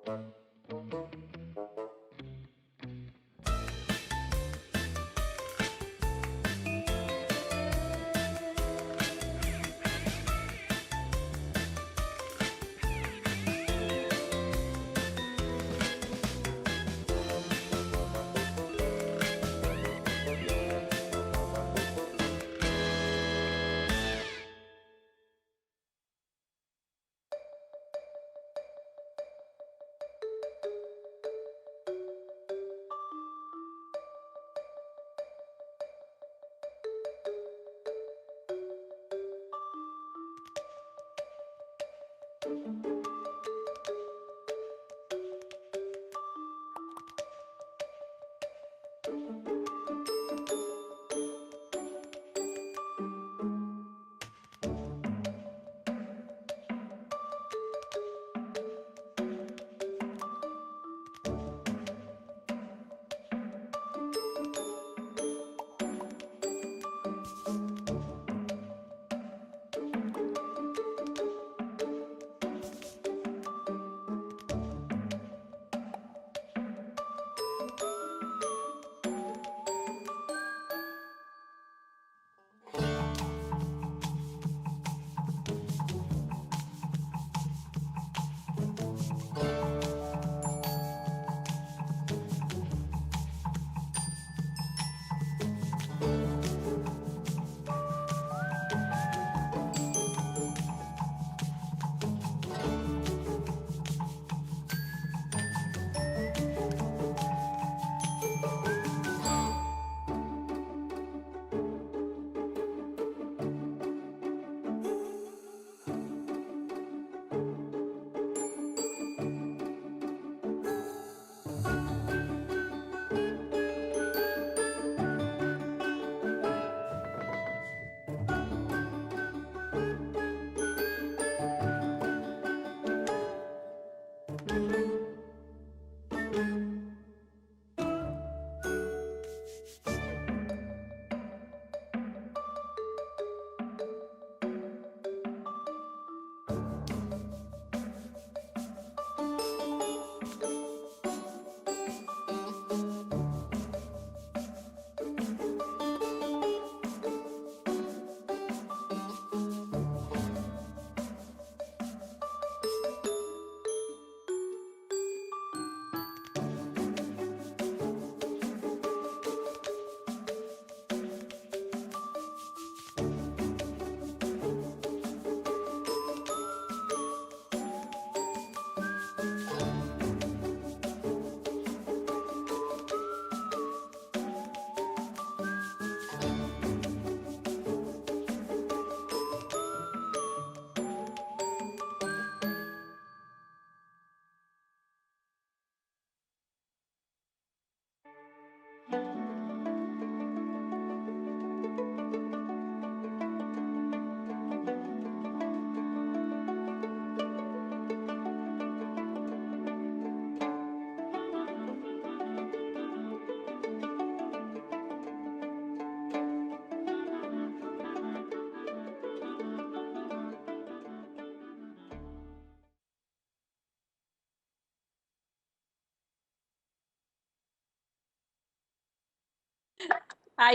Hi,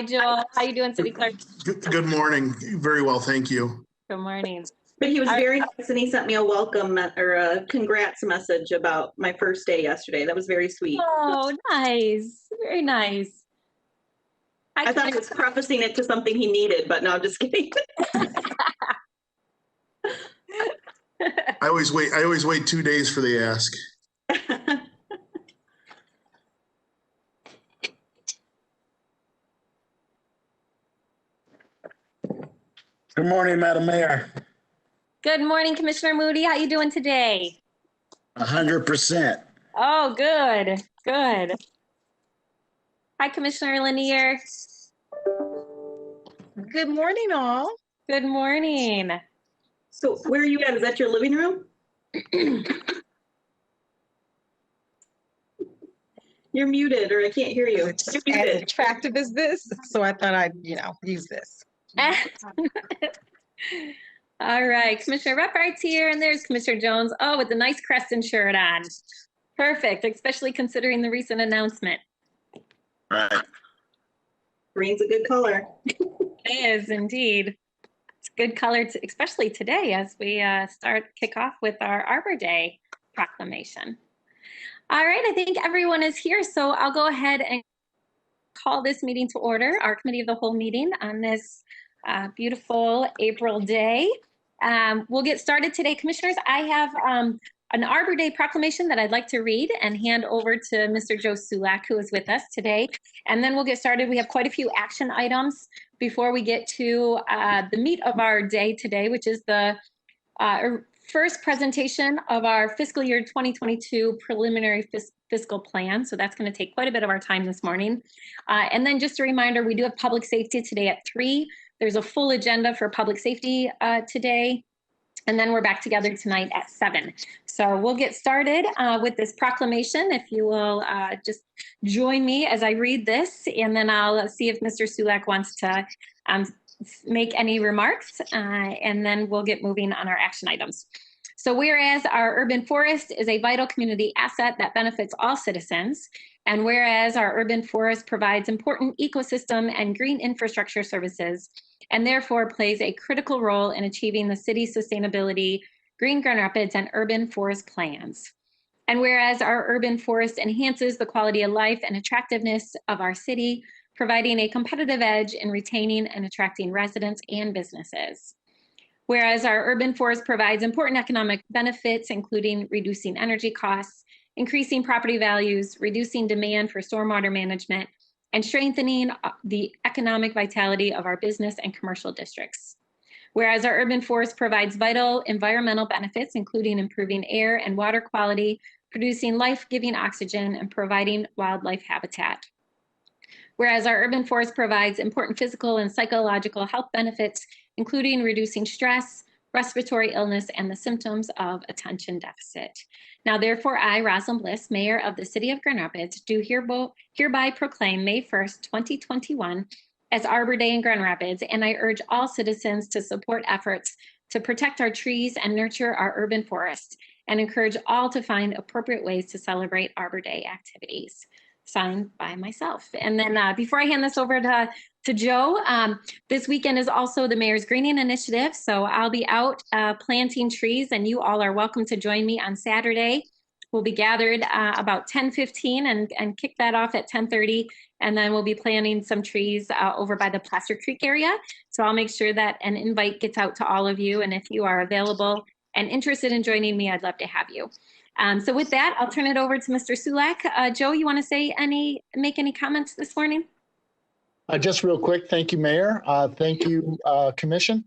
Joel. How you doing, City Clerk? Good morning. Very well, thank you. Good morning. But he was very nice, and he sent me a welcome or a congrats message about my first day yesterday. That was very sweet. Oh, nice. Very nice. I thought he was prefacing it to something he needed, but no, I'm just kidding. I always wait 2 days for the ask. Good morning, Madam Mayor. Good morning, Commissioner Moody. How you doing today? 100%. Oh, good. Good. Hi, Commissioner Lanier. Good morning, all. Good morning. So where are you at? Is that your living room? You're muted, or I can't hear you. It's as attractive as this, so I thought I'd, use this. All right, Commissioner Rephart's here, and there's Commissioner Jones. Oh, with the nice Creston shirt on. Perfect, especially considering the recent announcement. Right. Green's a good color. It is indeed. It's a good color, especially today as we kick off with our Arbor Day proclamation. All right, I think everyone is here, so I'll go ahead and call this meeting to order, our committee of the whole meeting on this beautiful April day. We'll get started today, commissioners. I have an Arbor Day proclamation that I'd like to read and hand over to Mr. Joe Sulak, who is with us today. And then we'll get started. We have quite a few action items before we get to the meat of our day today, which is the first presentation of our fiscal year 2022 preliminary fiscal plan. So that's going to take quite a bit of our time this morning. And then just a reminder, we do have public safety today at 3. There's a full agenda for public safety today. And then we're back together tonight at 7. So we'll get started with this proclamation. If you will just join me as I read this, and then I'll see if Mr. Sulak wants to make any remarks, and then we'll get moving on our action items. So whereas our urban forest is a vital community asset that benefits all citizens, and whereas our urban forest provides important ecosystem and green infrastructure services, and therefore plays a critical role in achieving the city's sustainability, green Grand Rapids, and urban forest plans. And whereas our urban forest enhances the quality of life and attractiveness of our city, providing a competitive edge in retaining and attracting residents and businesses. Whereas our urban forest provides important economic benefits, including reducing energy costs, increasing property values, reducing demand for stormwater management, and strengthening the economic vitality of our business and commercial districts. Whereas our urban forest provides vital environmental benefits, including improving air and water quality, producing life-giving oxygen, and providing wildlife habitat. Whereas our urban forest provides important physical and psychological health benefits, including reducing stress, respiratory illness, and the symptoms of attention deficit. Now, therefore, I, Rosalind Bliss, Mayor of the City of Grand Rapids, do hereby proclaim May 1st, 2021 as Arbor Day in Grand Rapids, and I urge all citizens to support efforts to protect our trees and nurture our urban forests, and encourage all to find appropriate ways to celebrate Arbor Day activities. Signed by myself. And then before I hand this over to Joe, this weekend is also the Mayor's Greening Initiative. So I'll be out planting trees, and you all are welcome to join me on Saturday. We'll be gathered about 10:15 and kick that off at 10:30. And then we'll be planting some trees over by the Placer Creek area. So I'll make sure that an invite gets out to all of you. And if you are available and interested in joining me, I'd love to have you. So with that, I'll turn it over to Mr. Sulak. Joe, you want to make any comments this morning? Just real quick, thank you, Mayor. Thank you, Commission.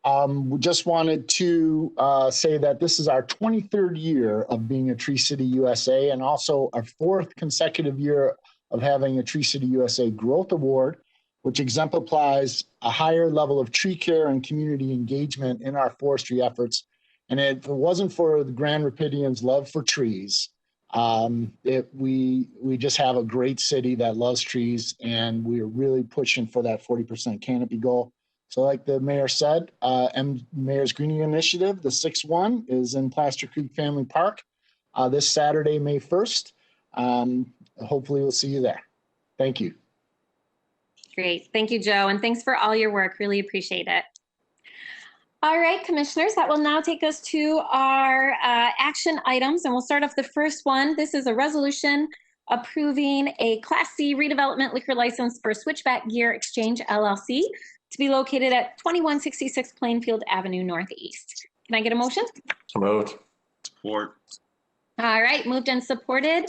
We just wanted to say that this is our 23rd year of being a Tree City USA, and also our 4th consecutive year of having a Tree City USA Growth Award, which exemplifies a higher level of tree care and community engagement in our forestry efforts. And if it wasn't for the Grand Rapidians' love for trees, we just have a great city that loves trees, and we're really pushing for that 40% canopy goal. So like the mayor said, Mayor's Greening Initiative, the 6th one, is in Placer Creek Family Park this Saturday, May 1st. Hopefully we'll see you there. Thank you. Great. Thank you, Joe. And thanks for all your work. Really appreciate it. All right, commissioners, that will now take us to our action items, and we'll start off the first one. This is a resolution approving a Class C redevelopment liquor license for Switchback Gear Exchange LLC to be located at 2166 Plainfield Avenue Northeast. Can I get a motion? So moved. Support. All right, moved and supported.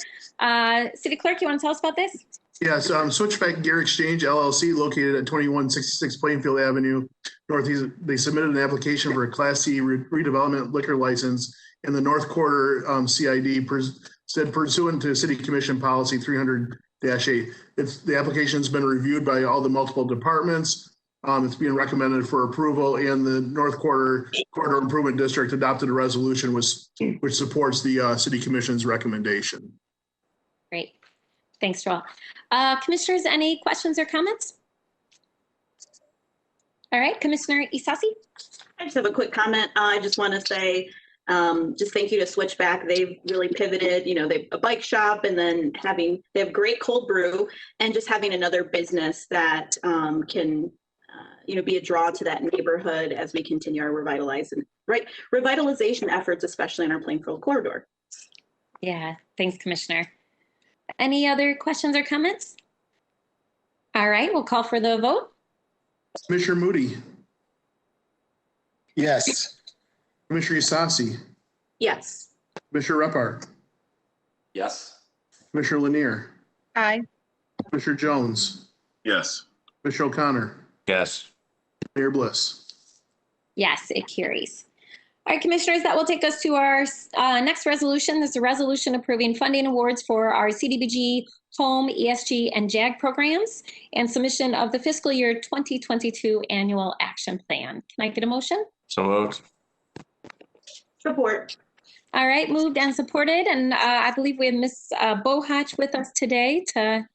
City Clerk, you want to tell us about this? Yes, Switchback Gear Exchange LLC, located at 2166 Plainfield Avenue Northeast. They submitted an application for a Class C redevelopment liquor license in the North Quarter CID, said pursuant to City Commission Policy 300-8. The application's been reviewed by all the multiple departments. It's being recommended for approval, and the North Quarter Improvement District adopted a resolution which supports the City Commission's recommendation. Great. Thanks, Joel. Commissioners, any questions or comments? All right, Commissioner Isasi. I just have a quick comment. I just want to say Just thank you to Switchback. They've really pivoted, they've a bike shop and then they have great cold brew and just having another business that can, be a draw to that neighborhood as we continue our revitalization efforts, especially in our Plainfield corridor. Yeah, thanks, Commissioner. Any other questions or comments? All right, we'll call for the vote. Commissioner Moody, Yes. Commissioner Isasi, Yes. Commissioner Repart, Yes. Commissioner Lanier, Aye. Commissioner Jones, Yes. Commissioner O'Connor, Yes. Mayor Bliss. Yes, it carries. All right, Commissioners, that will take us to our next resolution. This is a resolution approving funding awards for our CDBG, home, ESG, and JAG programs and submission of the fiscal year 2022 annual action plan. Can I get a motion? So moved. Support. All right, moved and supported. And I believe we have Ms. Bohach with us today to,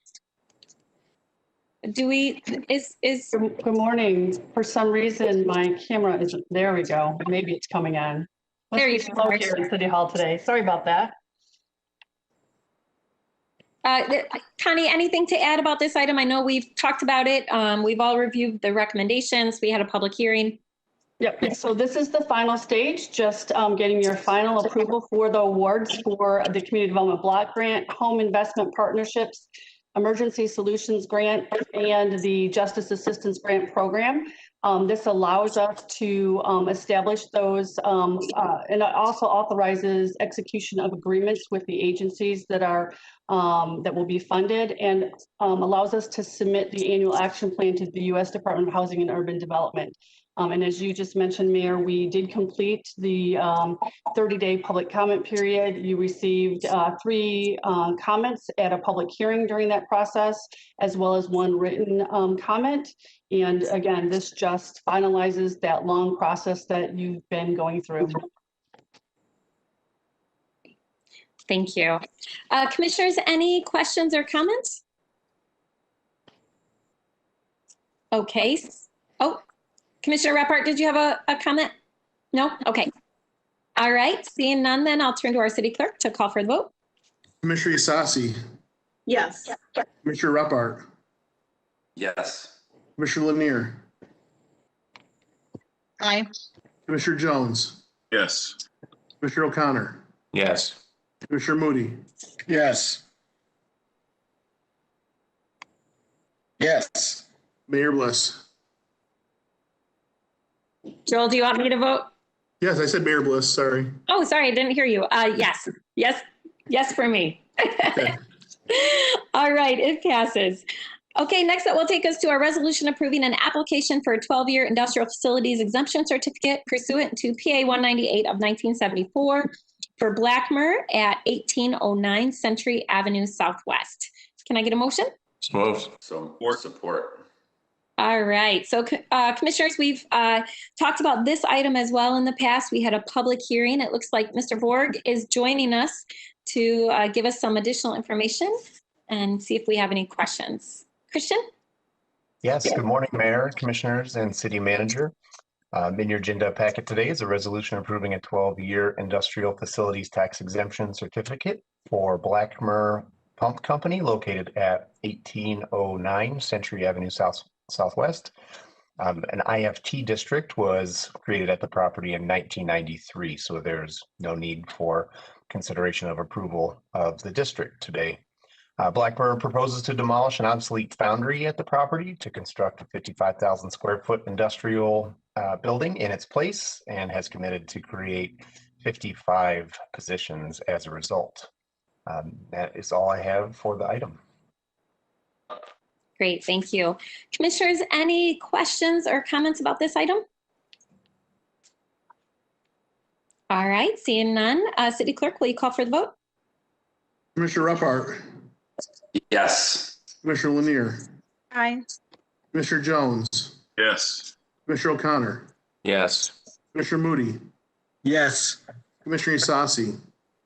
Good morning. For some reason, my camera isn't, there we go. Maybe it's coming on. Must There be you go. slow here in City Hall today. Sorry about that. Connie, anything to add about this item? I know we've talked about it. We've all reviewed the recommendations. We had a public hearing. Yep. So this is the final stage, just getting your final approval for the awards for the Community Development Block Grant, Home Investment Partnerships, Emergency Solutions Grant, and the Justice Assistance Grant Program. This allows us to establish those and it also authorizes execution of agreements with the agencies that are that will be funded and allows us to submit the annual action plan to the U.S. Department of Housing and Urban Development. And as you just mentioned, Mayor, we did complete the 30-day public comment period. You received 3 comments at a public hearing during that process, as well as 1 written comment. And again, this just finalizes that long process that you've been going through. Thank you. Commissioners, any questions or comments? Okay. Oh, Commissioner Repart, did you have a comment? No? Okay. All right. Seeing none, then I'll turn to our city clerk to call for the vote. Commissioner Isasi, Yes. Commissioner Repart, Yes. Commissioner Lanier, Aye. Commissioner Jones, Yes. Commissioner O'Connor, Yes. Commissioner Moody, Yes. Yes. Mayor Bliss. Joel, do you want me to vote? Yes, I said Mayor Bliss, sorry. Oh, sorry, I didn't hear you. Yes, yes, yes for me. Okay. All right, it passes. Okay, next that will take us to our resolution approving an application for a 12-year industrial facilities exemption certificate pursuant to PA 198 of 1974 for Blackmer at 1809 Century Avenue Southwest. Can I get a motion? So moved. Support. All right. So, Commissioners, we've talked about this item as well in the past. We had a public hearing. It looks like Mr. Vorg is joining us to give us some additional information and see if we have any questions. Christian? Yes, good morning, Mayor, Commissioners, and City Manager. In your agenda packet today is a resolution approving a 12-year industrial facilities tax exemption certificate for Blackmer Pump Company located at 1809 Century Avenue Southwest. An IFT district was created at the property in 1993, so there's no need for consideration of approval of the district today. Blackmer proposes to demolish an obsolete foundry at the property to construct a 55,000 square foot industrial building in its place and has committed to create 55 positions as a result. That is all I have for the item. Great, thank you. Commissioners, any questions or comments about this item? All right, seeing none. City Clerk, will you call for the vote? Commissioner Repart, Yes. Commissioner Lanier, Aye. Commissioner Jones, Yes. Commissioner O'Connor, Yes. Commissioner Moody, Yes. Commissioner Isasi,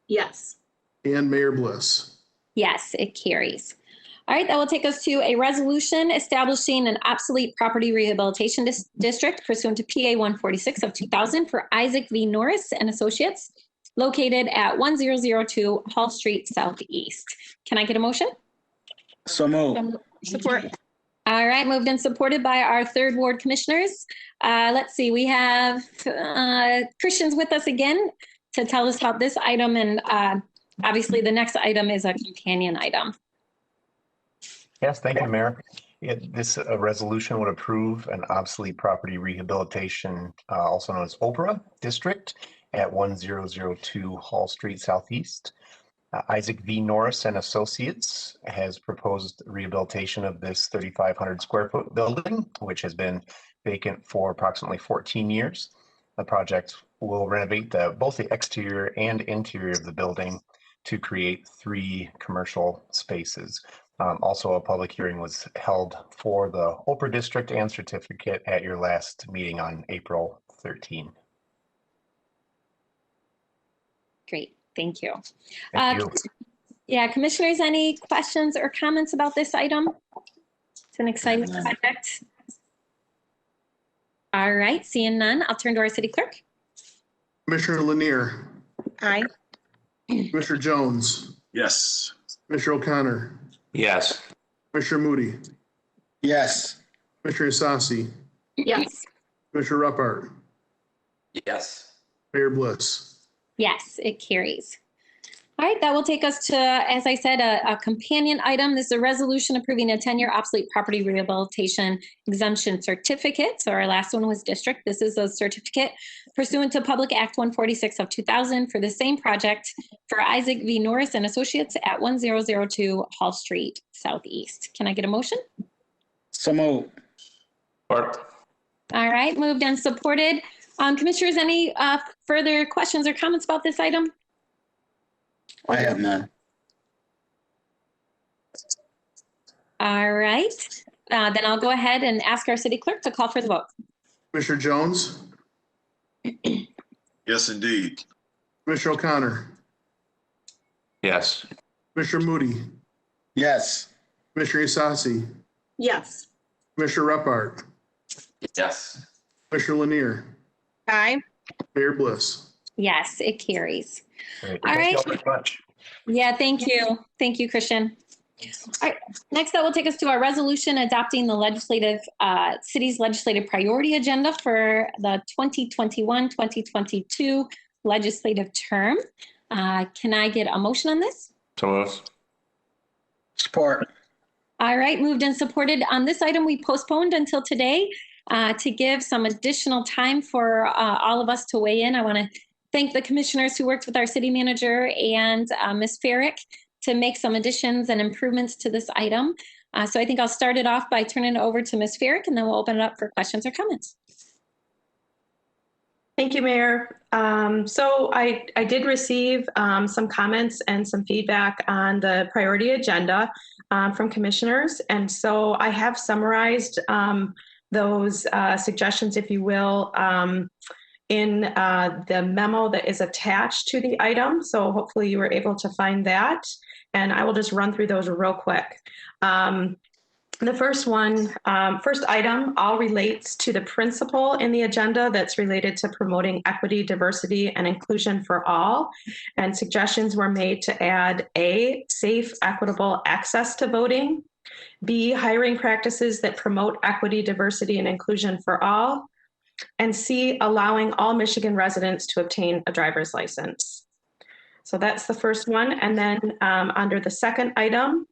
Yes. and Mayor Bliss. Yes, it carries. All right, that will take us to a resolution establishing an obsolete property rehabilitation district pursuant to PA 146 of 2000 for Isaac V. Norris and Associates located at 1002 Hall Street Southeast. Can I get a motion? So moved. Support. All right, moved and supported by our third ward commissioners. Let's see, we have Christian's with us again to tell us about this item, and obviously the next item is a companion item. Yes, thank you, Mayor. This resolution would approve an obsolete property rehabilitation, also known as OPRA district at 1002 Hall Street Southeast. Isaac V. Norris and Associates has proposed rehabilitation of this 3,500 square foot building, which has been vacant for approximately 14 years. The project will renovate both the exterior and interior of the building to create 3 commercial spaces. Also, a public hearing was held for the OPRA district and certificate at your last meeting on April 13. Great, thank you. Thank you. Yeah, commissioners, any questions or comments about this item? It's an exciting project. All right, seeing none, I'll turn to our city clerk. Commissioner Lanier, Aye. Commissioner Jones, Yes. Commissioner O'Connor, Yes. Commissioner Moody, Yes. Commissioner Isasi, Yes. Commissioner Ruppert, Yes. Mayor Bliss. Yes, it carries. All right, that will take us to, as I said, a companion item. This is a resolution approving a 10-year obsolete property rehabilitation exemption certificate. So our last one was district. This is a certificate pursuant to Public Act 146 of 2000 for the same project for Isaac V. Norris and Associates at 1002 Hall Street Southeast. Can I get a motion? So moved. Support. All right, moved and supported. Commissioners, any further questions or comments about this item? I have none. All right, then I'll go ahead and ask our city clerk to call for the vote. Commissioner Jones, Yes, indeed. Commissioner O'Connor, Yes. Commissioner Moody, Yes. Commissioner Isasi, Yes. Commissioner Ruppert, Yes. Commissioner Lanier, Aye. Mayor Bliss. Yes, it carries. Great. All Thank you right. all very much. Yeah, thank you. Thank you, Christian. All right, next that will take us to our resolution adopting the city's legislative priority agenda for the 2021-2022 legislative term. Can I get a motion on this? So moved. Support. All right, moved and supported. On this item, we postponed until today to give some additional time for all of us to weigh in. I want to thank the commissioners who worked with our city manager and Ms. Farrick to make some additions and improvements to this item. So I think I'll start it off by turning it over to Ms. Farrick, and then we'll open it up for questions or comments. Thank you, Mayor. So I did receive some comments and some feedback on the priority agenda from commissioners. And so I have summarized those suggestions, if you will, in the memo that is attached to the item. So hopefully you were able to find that. And I will just run through those real quick. The first item all relates to the principle in the agenda that's related to promoting equity, diversity, and inclusion for all. And suggestions were made to add A, safe, equitable access to voting, B, hiring practices that promote equity, diversity, and inclusion for all, and C, allowing all Michigan residents to obtain a driver's license. So that's the first one. And then under the second item,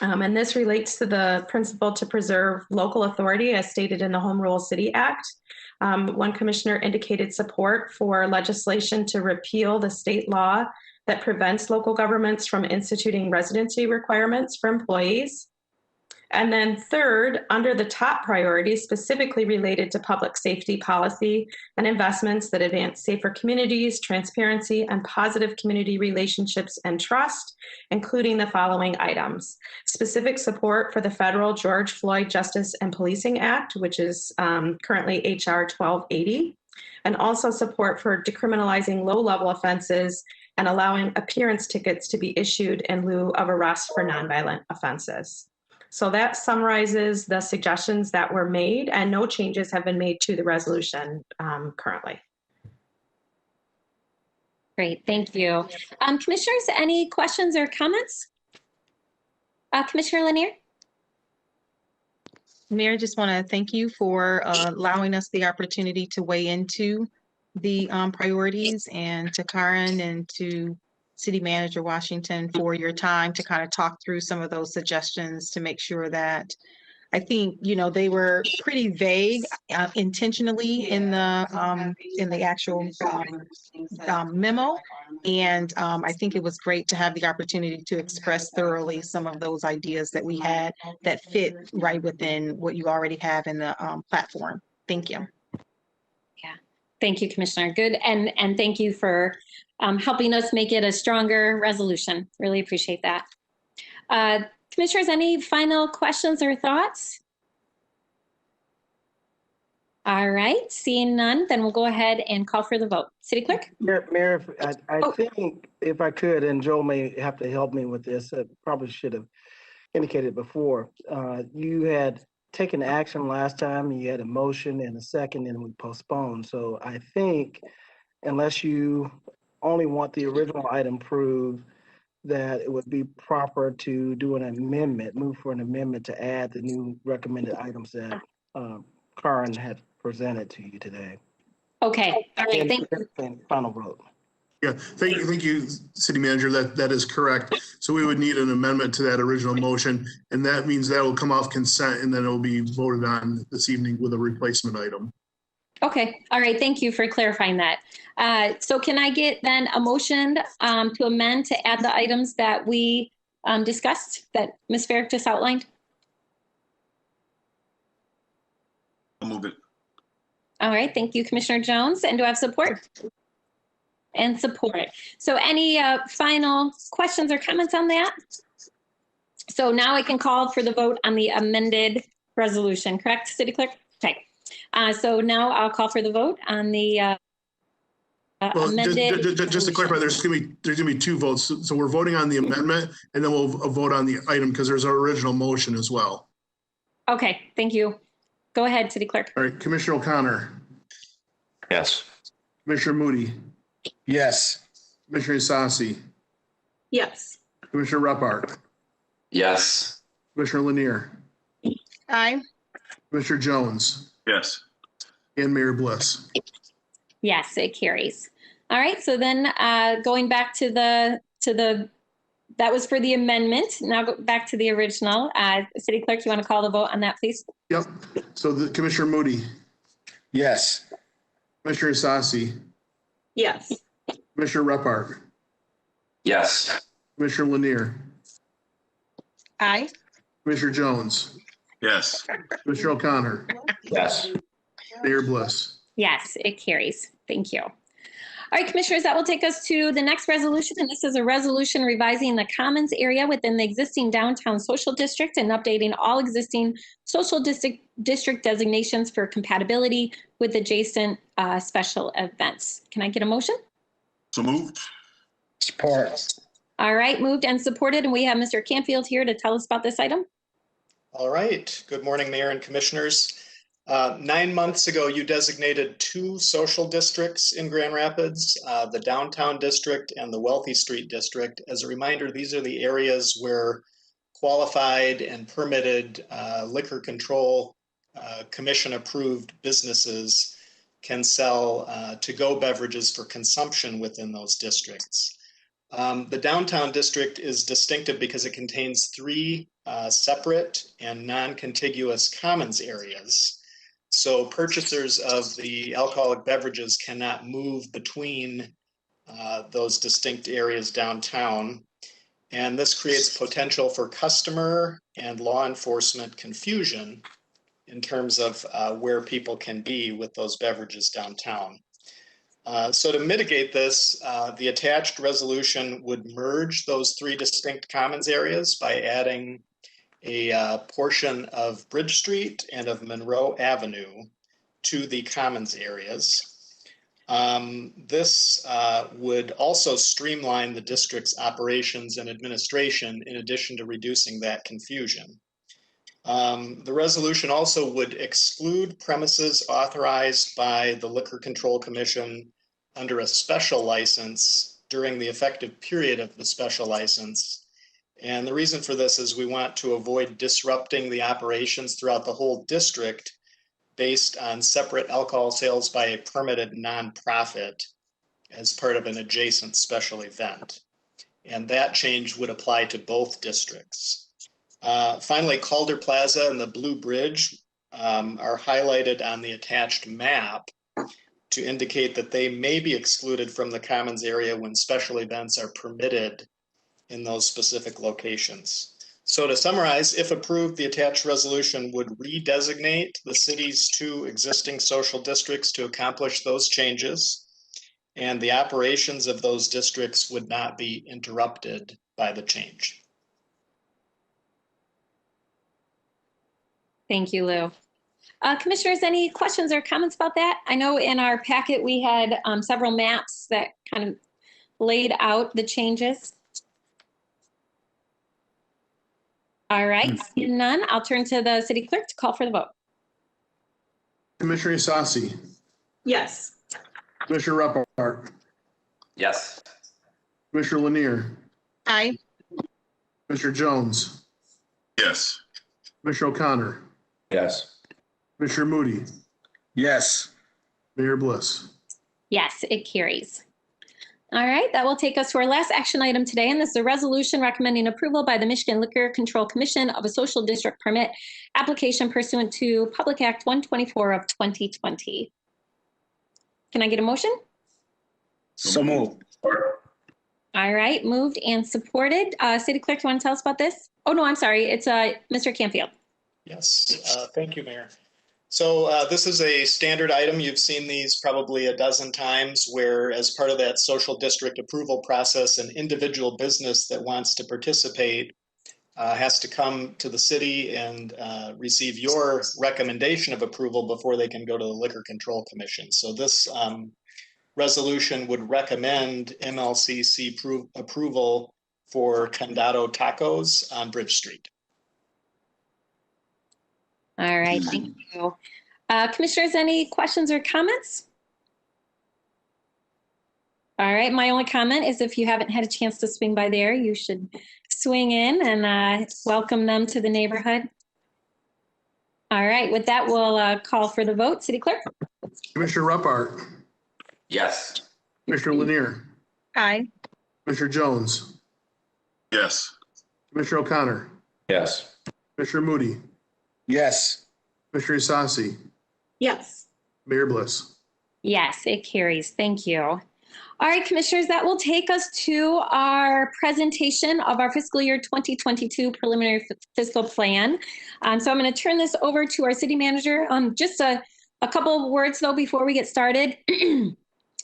and this relates to the principle to preserve local authority as stated in the Home Rule City Act. One commissioner indicated support for legislation to repeal the state law that prevents local governments from instituting residency requirements for employees. And then third, under the top priority, specifically related to public safety policy and investments that advance safer communities, transparency, and positive community relationships and trust, including the following items. Specific support for the federal George Floyd Justice and Policing Act, which is currently HR 1280, and also support for decriminalizing low-level offenses and allowing appearance tickets to be issued in lieu of arrest for nonviolent offenses. So that summarizes the suggestions that were made, and no changes have been made to the resolution currently. Great, thank you. Commissioners, any questions or comments? Commissioner Lanier? Mayor, just want to thank you for allowing us the opportunity to weigh into the priorities, and to Karen and to City Manager Washington for your time to kind of talk through some of those suggestions to make sure that, I think, you know, they were pretty vague intentionally in the actual memo. And I think it was great to have the opportunity to express thoroughly some of those ideas that we had that fit right within what you already have in the platform. Thank you. Yeah, thank you, Commissioner. Good, and thank you for helping us make it a stronger resolution. Really appreciate that. Commissioners, any final questions or thoughts? All right, seeing none, then we'll go ahead and call for the vote. City Clerk? Mayor, I think if I could, and Joe may have to help me with this, I probably should have indicated before. You had taken action last time, you had a motion and a second, and we postponed. So I think unless you only want the original item approved, that it would be proper to do an amendment, move for an amendment to add the new recommended items that Karen had presented to you today. Okay, all right, thank you. And final vote. Yeah, thank you, City Manager. That is correct. So we would need an amendment to that original motion, and that means that will come off consent, and then it will be voted on this evening with a replacement item. Okay, all right, thank you for clarifying that. So can I get then a motion to amend to add the items that we discussed that Ms. Farrick just outlined? I'll move it. All right, thank you, Commissioner Jones. And do I have support? And support. So any final questions or comments on that? So now I can call for the vote on the amended resolution, correct, City Clerk? Okay. So now I'll call for the vote on the amended. Just to clarify, there's gonna be two votes. So we're voting on the amendment, and then we'll vote on the item because there's an original motion as well. Okay, thank you. Go ahead, City Clerk. All right, Commissioner O'Connor, Yes. Commissioner Moody, Yes. Commissioner Isasi, Yes. Commissioner Repart, Yes. Commissioner Lanier, Aye. Commissioner Jones, Yes. and Mayor Bliss. Yes, it carries. All right, so then going back to the that was for the amendment. Now go back to the original. City Clerk, you want to call the vote on that, please? Yep. So the Commissioner Moody, Yes. Commissioner Isasi, Yes. Commissioner Repart, Yes. Commissioner Lanier, Aye. Commissioner Jones, Yes. Commissioner O'Connor, Yes. Mayor Bliss. Yes, it carries. Thank you. All right, Commissioners, that will take us to the next resolution. And this is a resolution revising the commons area within the existing downtown social district and updating all existing social district designations for compatibility with adjacent special events. Can I get a motion? So moved. Support. All right, moved and supported. And we have Mr. Canfield here to tell us about this item. All right. Good morning, Mayor and Commissioners. 9 months ago, you designated 2 social districts in Grand Rapids, the Downtown District and the Wealthy Street District. As a reminder, these are the areas where qualified and permitted liquor control commission-approved businesses can sell to-go beverages for consumption within those districts. The Downtown District is distinctive because it contains 3 separate and non-contiguous commons areas. So purchasers of the alcoholic beverages cannot move between those distinct areas downtown. And this creates potential for customer and law enforcement confusion in terms of where people can be with those beverages downtown. So to mitigate this, the attached resolution would merge those 3 distinct commons areas by adding a portion of Bridge Street and of Monroe Avenue to the commons areas. This would also streamline the district's operations and administration in addition to reducing that confusion. The resolution also would exclude premises authorized by the Liquor Control Commission under a special license during the effective period of the special license. And the reason for this is we want to avoid disrupting the operations throughout the whole district based on separate alcohol sales by a permitted nonprofit as part of an adjacent special event. And that change would apply to both districts. Finally, Calder Plaza and the Blue Bridge are highlighted on the attached map to indicate that they may be excluded from the commons area when special events are permitted in those specific locations. So to summarize, if approved, the attached resolution would redesignate the city's 2 existing social districts to accomplish those changes, and the operations of those districts would not be interrupted by the change. Thank you, Lou. Commissioners, any questions or comments about that? I know in our packet we had several maps that kind of laid out the changes. All right, seeing none, I'll turn to the city clerk to call for the vote. Commissioner Isasi, Yes. Commissioner Repart, Yes. Commissioner Lanier, Aye. Commissioner Jones, Yes. Commissioner O'Connor, Yes. Commissioner Moody, Yes. Mayor Bliss. Yes, it carries. All right, that will take us to our last action item today, and this is a resolution recommending approval by the Michigan Liquor Control Commission of a social district permit application pursuant to Public Act 124 of 2020. Can I get a motion? So moved. All right, moved and supported. City Clerk, do you want to tell us about this? Oh, no, I'm sorry. It's Mr. Canfield. Yes, thank you, Mayor. So this is a standard item. You've seen these probably a dozen times where as part of that social district approval process, an individual business that wants to participate has to come to the city and receive your recommendation of approval before they can go to the Liquor Control Commission. So this resolution would recommend MLCC approval for Condado Tacos on Bridge Street. All right, thank you. Commissioners, any questions or comments? All right, my only comment is if you haven't had a chance to swing by there, you should swing in and welcome them to the neighborhood. All right, with that, we'll call for the vote. City Clerk? Commissioner Repart, Yes. Commissioner Lanier, Aye. Commissioner Jones, Yes. Commissioner O'Connor, Yes. Commissioner Moody, Yes. Commissioner Isasi, Yes. Mayor Bliss. Yes, it carries. Thank you. All right, Commissioners, that will take us to our presentation of our fiscal year 2022 preliminary fiscal plan. So I'm going to turn this over to our city manager. Just a couple of words, though, before we get started.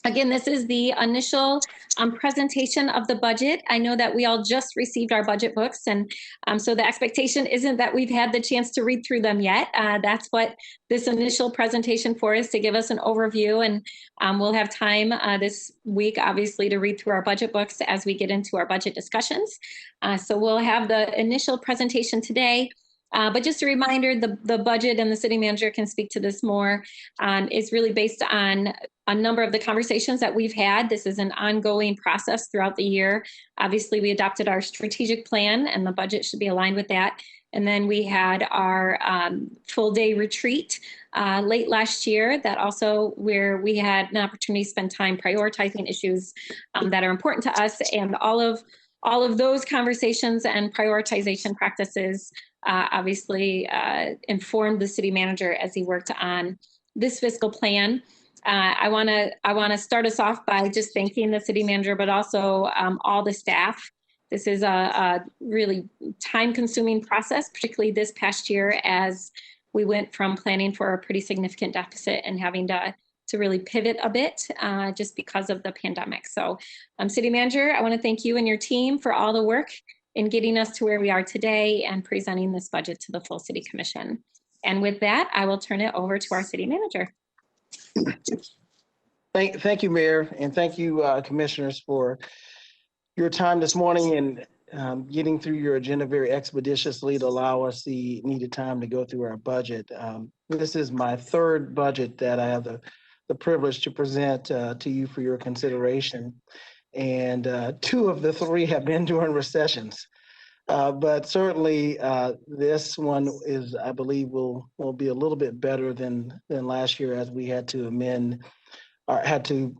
Again, this is the initial presentation of the budget. I know that we all just received our budget books, and so the expectation isn't that we've had the chance to read through them yet. That's what this initial presentation for is, to give us an overview, and we'll have time this week, obviously, to read through our budget books as we get into our budget discussions. So we'll have the initial presentation today. But just a reminder, the budget, and the city manager can speak to this more, is really based on a number of the conversations that we've had. This is an ongoing process throughout the year. Obviously, we adopted our strategic plan, and the budget should be aligned with that. And then we had our full day retreat late last year, that also where we had an opportunity to spend time prioritizing issues that are important to us, and all of those conversations and prioritization practices obviously informed the city manager as he worked on this fiscal plan. I want to start us off by just thanking the city manager, but also all the staff. This is a really time-consuming process, particularly this past year, as we went from planning for a pretty significant deficit and having to really pivot a bit just because of the pandemic. So, city manager, I want to thank you and your team for all the work in getting us to where we are today and presenting this budget to the full city commission. And with that, I will turn it over to our city manager. Thank you, Mayor, and thank you, commissioners, for your time this morning. And getting through your agenda very expeditiously to allow us the needed time to go through our budget. This is my third budget that I have the privilege to present to you for your consideration. And two of the three have been during recessions. But certainly this one is, I believe, will be a little bit better than last year, as we had to amend or had to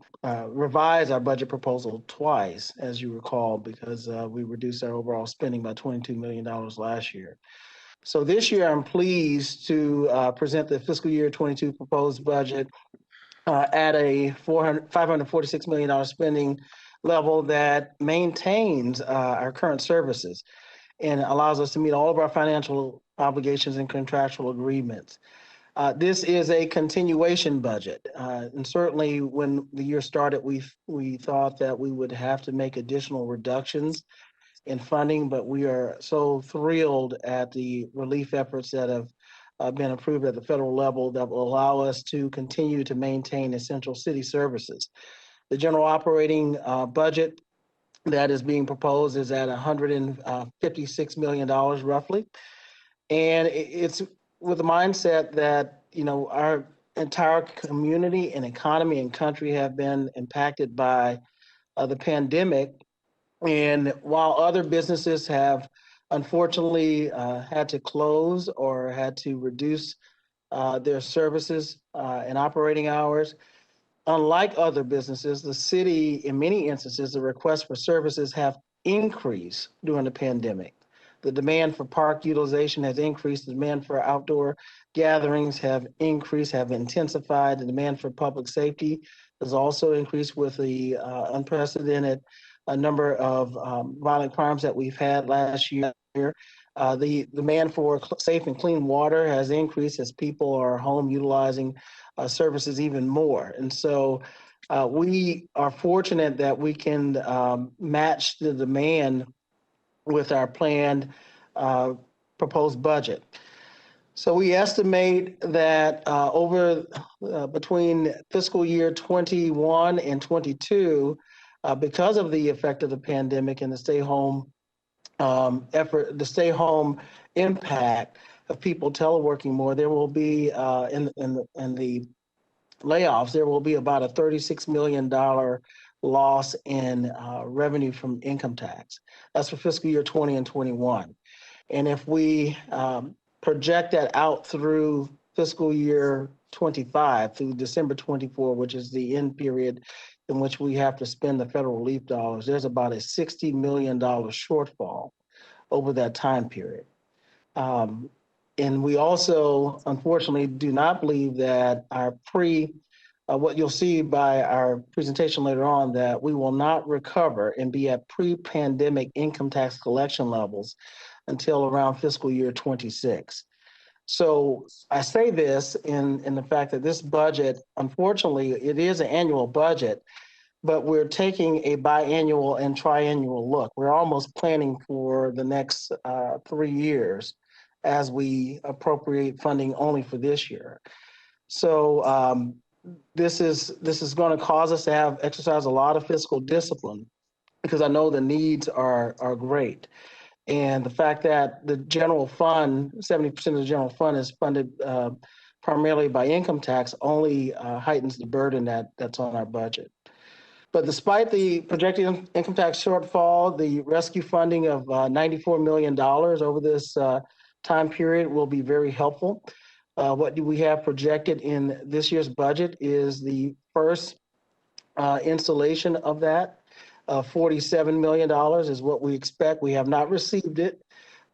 revise our budget proposal twice, as you recall, because we reduced our overall spending by $22 million last year. So this year, I'm pleased to present the fiscal year 22 proposed budget at a $546 million spending level that maintains our current services and allows us to meet all of our financial obligations and contractual agreements. This is a continuation budget, and certainly when the year started, we thought that we would have to make additional reductions in funding, but we are so thrilled at the relief efforts that have been approved at the federal level that will allow us to continue to maintain essential city services. The general operating budget that is being proposed is at $156 million roughly. And it's with the mindset that, our entire community and economy and country have been impacted by the pandemic. And while other businesses have unfortunately had to close or had to reduce their services and operating hours, unlike other businesses, the city, in many instances, the requests for services have increased during the pandemic. The demand for park utilization has increased. The demand for outdoor gatherings have increased, have intensified. The demand for public safety has also increased with the unprecedented number of violent crimes that we've had last year. The demand for safe and clean water has increased as people are home utilizing services even more. And so we are fortunate that we can match the demand with our planned proposed budget. So we estimate that between fiscal year 21 and 22, because of the effect of the pandemic and the stay home impact of people teleworking more, there will be in the layoffs, there will be about a $36 million loss in revenue from income tax. That's for fiscal year 20 and 21. And if we project that out through fiscal year 25, through December 24, which is the end period in which we have to spend the federal relief dollars, there's about a $60 million shortfall over that time period. And we also, unfortunately, do not believe that what you'll see by our presentation later on, that we will not recover and be at pre-pandemic income tax collection levels until around fiscal year 26. So I say this in the fact that this budget, unfortunately, it is an annual budget, but we're taking a biannual and triannual look. We're almost planning for the next 3 years as we appropriate funding only for this year. So this is going to cause us to exercise a lot of fiscal discipline, because I know the needs are great. And the fact that the general fund, 70% of the general fund is funded primarily by income tax, only heightens the burden that's on our budget. But despite the projected income tax shortfall, the rescue funding of $94 million over this time period will be very helpful. What do we have projected in this year's budget is the first installation of that. $47 million is what we expect. We have not received it,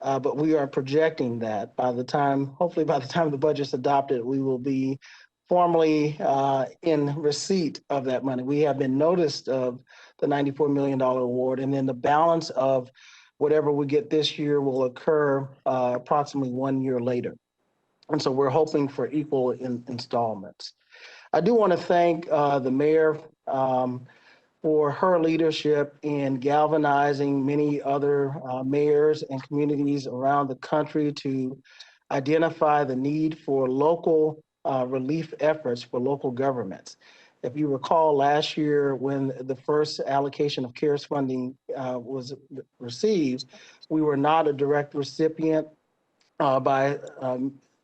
but we are projecting that hopefully by the time the budget's adopted, we will be formally in receipt of that money. We have been noticed of the $94 million award, and then the balance of whatever we get this year will occur approximately 1 year later. And so we're hoping for equal installments. I do want to thank the mayor for her leadership in galvanizing many other mayors and communities around the country to identify the need for local relief efforts for local governments. If you recall last year when the first allocation of CARES funding was received, we were not a direct recipient by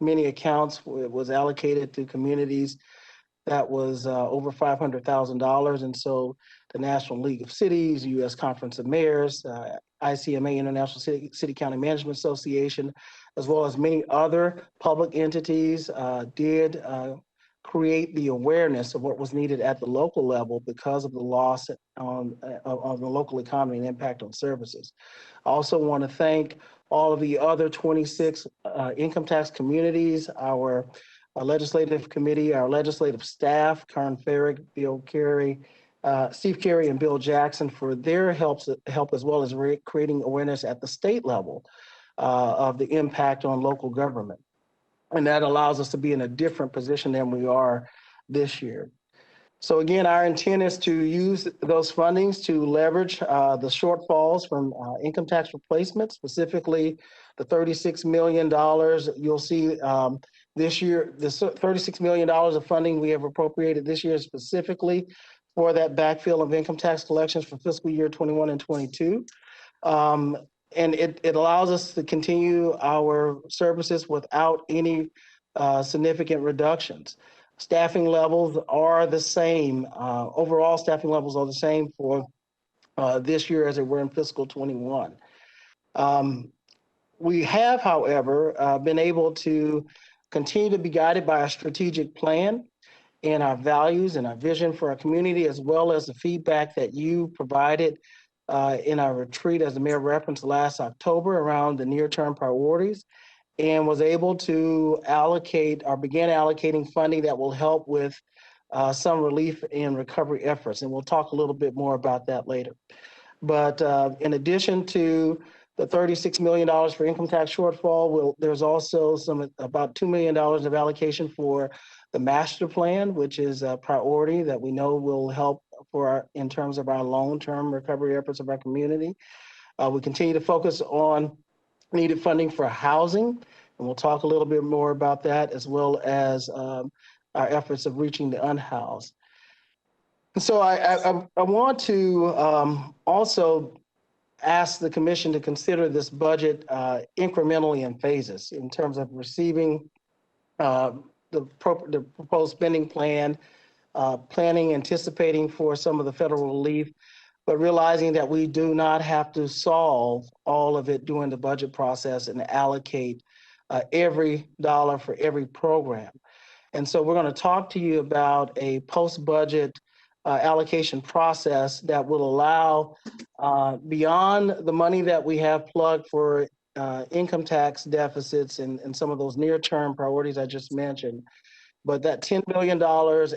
many accounts. It was allocated to communities that was over $500,000. And so the National League of Cities, U.S. Conference of Mayors, ICMA, International City County Management Association, as well as many other public entities did create the awareness of what was needed at the local level because of the loss on the local economy and impact on services. I also want to thank all of the other 26 income tax communities, our legislative committee, our legislative staff, Karen Farrick, Bill Carey, Steve Carey, and Bill Jackson for their help as well as creating awareness at the state level of the impact on local government. And that allows us to be in a different position than we are this year. So again, our intent is to use those fundings to leverage the shortfalls from income tax replacement, specifically the $36 million. You'll see this year, the $36 million of funding we have appropriated this year specifically for that backfill of income tax collections for fiscal year 21 and 22. And it allows us to continue our services without any significant reductions. Staffing levels are the same. Overall staffing levels are the same for this year as they were in fiscal 21. We have, however, been able to continue to be guided by a strategic plan and our values and our vision for our community, as well as the feedback that you provided in our retreat, as the mayor referenced last October, around the near-term priorities, and was able to allocate or begin allocating funding that will help with some relief and recovery efforts. And we'll talk a little bit more about that later. But in addition to the $36 million for income tax shortfall, there's also about $2 million of allocation for the master plan, which is a priority that we know will help in terms of our long-term recovery efforts of our community. We continue to focus on needed funding for housing, and we'll talk a little bit more about that, as well as our efforts of reaching the unhoused. So I want to also ask the commission to consider this budget incrementally in phases in terms of receiving the proposed spending plan, planning, anticipating for some of the federal relief, but realizing that we do not have to solve all of it during the budget process and allocate every dollar for every program. And so we're going to talk to you about a post-budget allocation process that will allow, beyond the money that we have plugged for income tax deficits and some of those near-term priorities I just mentioned, but that $10 billion,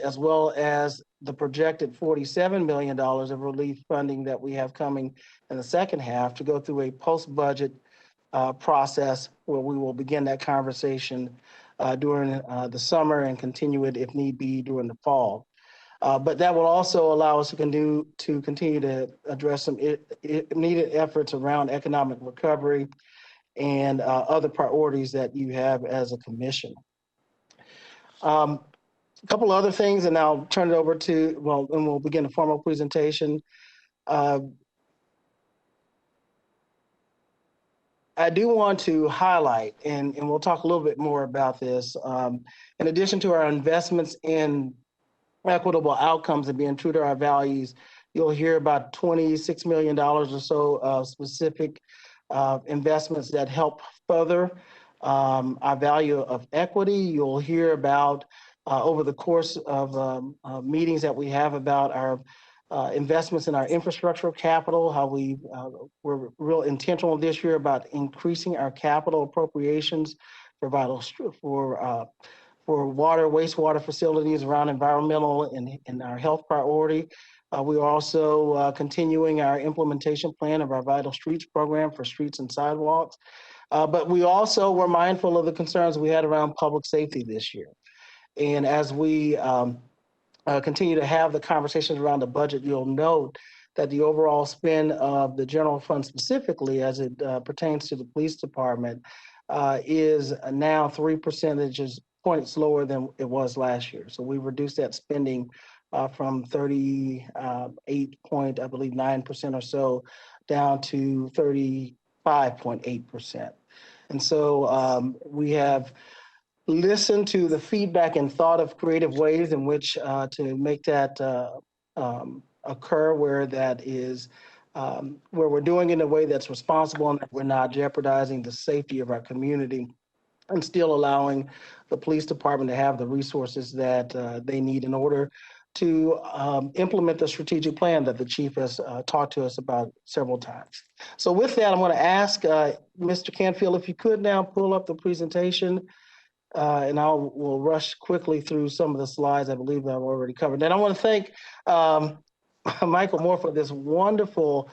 as well as the projected $47 million of relief funding that we have coming in the second half, to go through a post-budget process where we will begin that conversation during the summer and continue it if need be during the fall. But that will also allow us to continue to address some needed efforts around economic recovery and other priorities that you have as a commission. A couple other things, and I'll turn it over to, and we'll begin a formal presentation. I do want to highlight, and we'll talk a little bit more about this, in addition to our investments in equitable outcomes and being true to our values, you'll hear about $26 million or so of specific investments that help further our value of equity. You'll hear about, over the course of meetings that we have, about our investments in our infrastructural capital, how we're real intentional this year about increasing our capital appropriations for water, wastewater facilities around environmental and our health priority. We are also continuing our implementation plan of our Vital Streets program for streets and sidewalks. But we also were mindful of the concerns we had around public safety this year. And as we continue to have the conversations around the budget, you'll note that the overall spend of the general fund specifically, as it pertains to the police department, is now 3 percentage points lower than it was last year. So we reduced that spending from 9% or so down to 35.8%. And so we have listened to the feedback and thought of creative ways in which to make that occur, where that is where we're doing it in a way that's responsible and that we're not jeopardizing the safety of our community, and still allowing the police department to have the resources that they need in order to implement the strategic plan that the chief has talked to us about several times. So with that, I'm going to ask Mr. Canfield, if you could now pull up the presentation, and we'll rush quickly through some of the slides I believe I've already covered. And I want to thank Michael Moore for this wonderful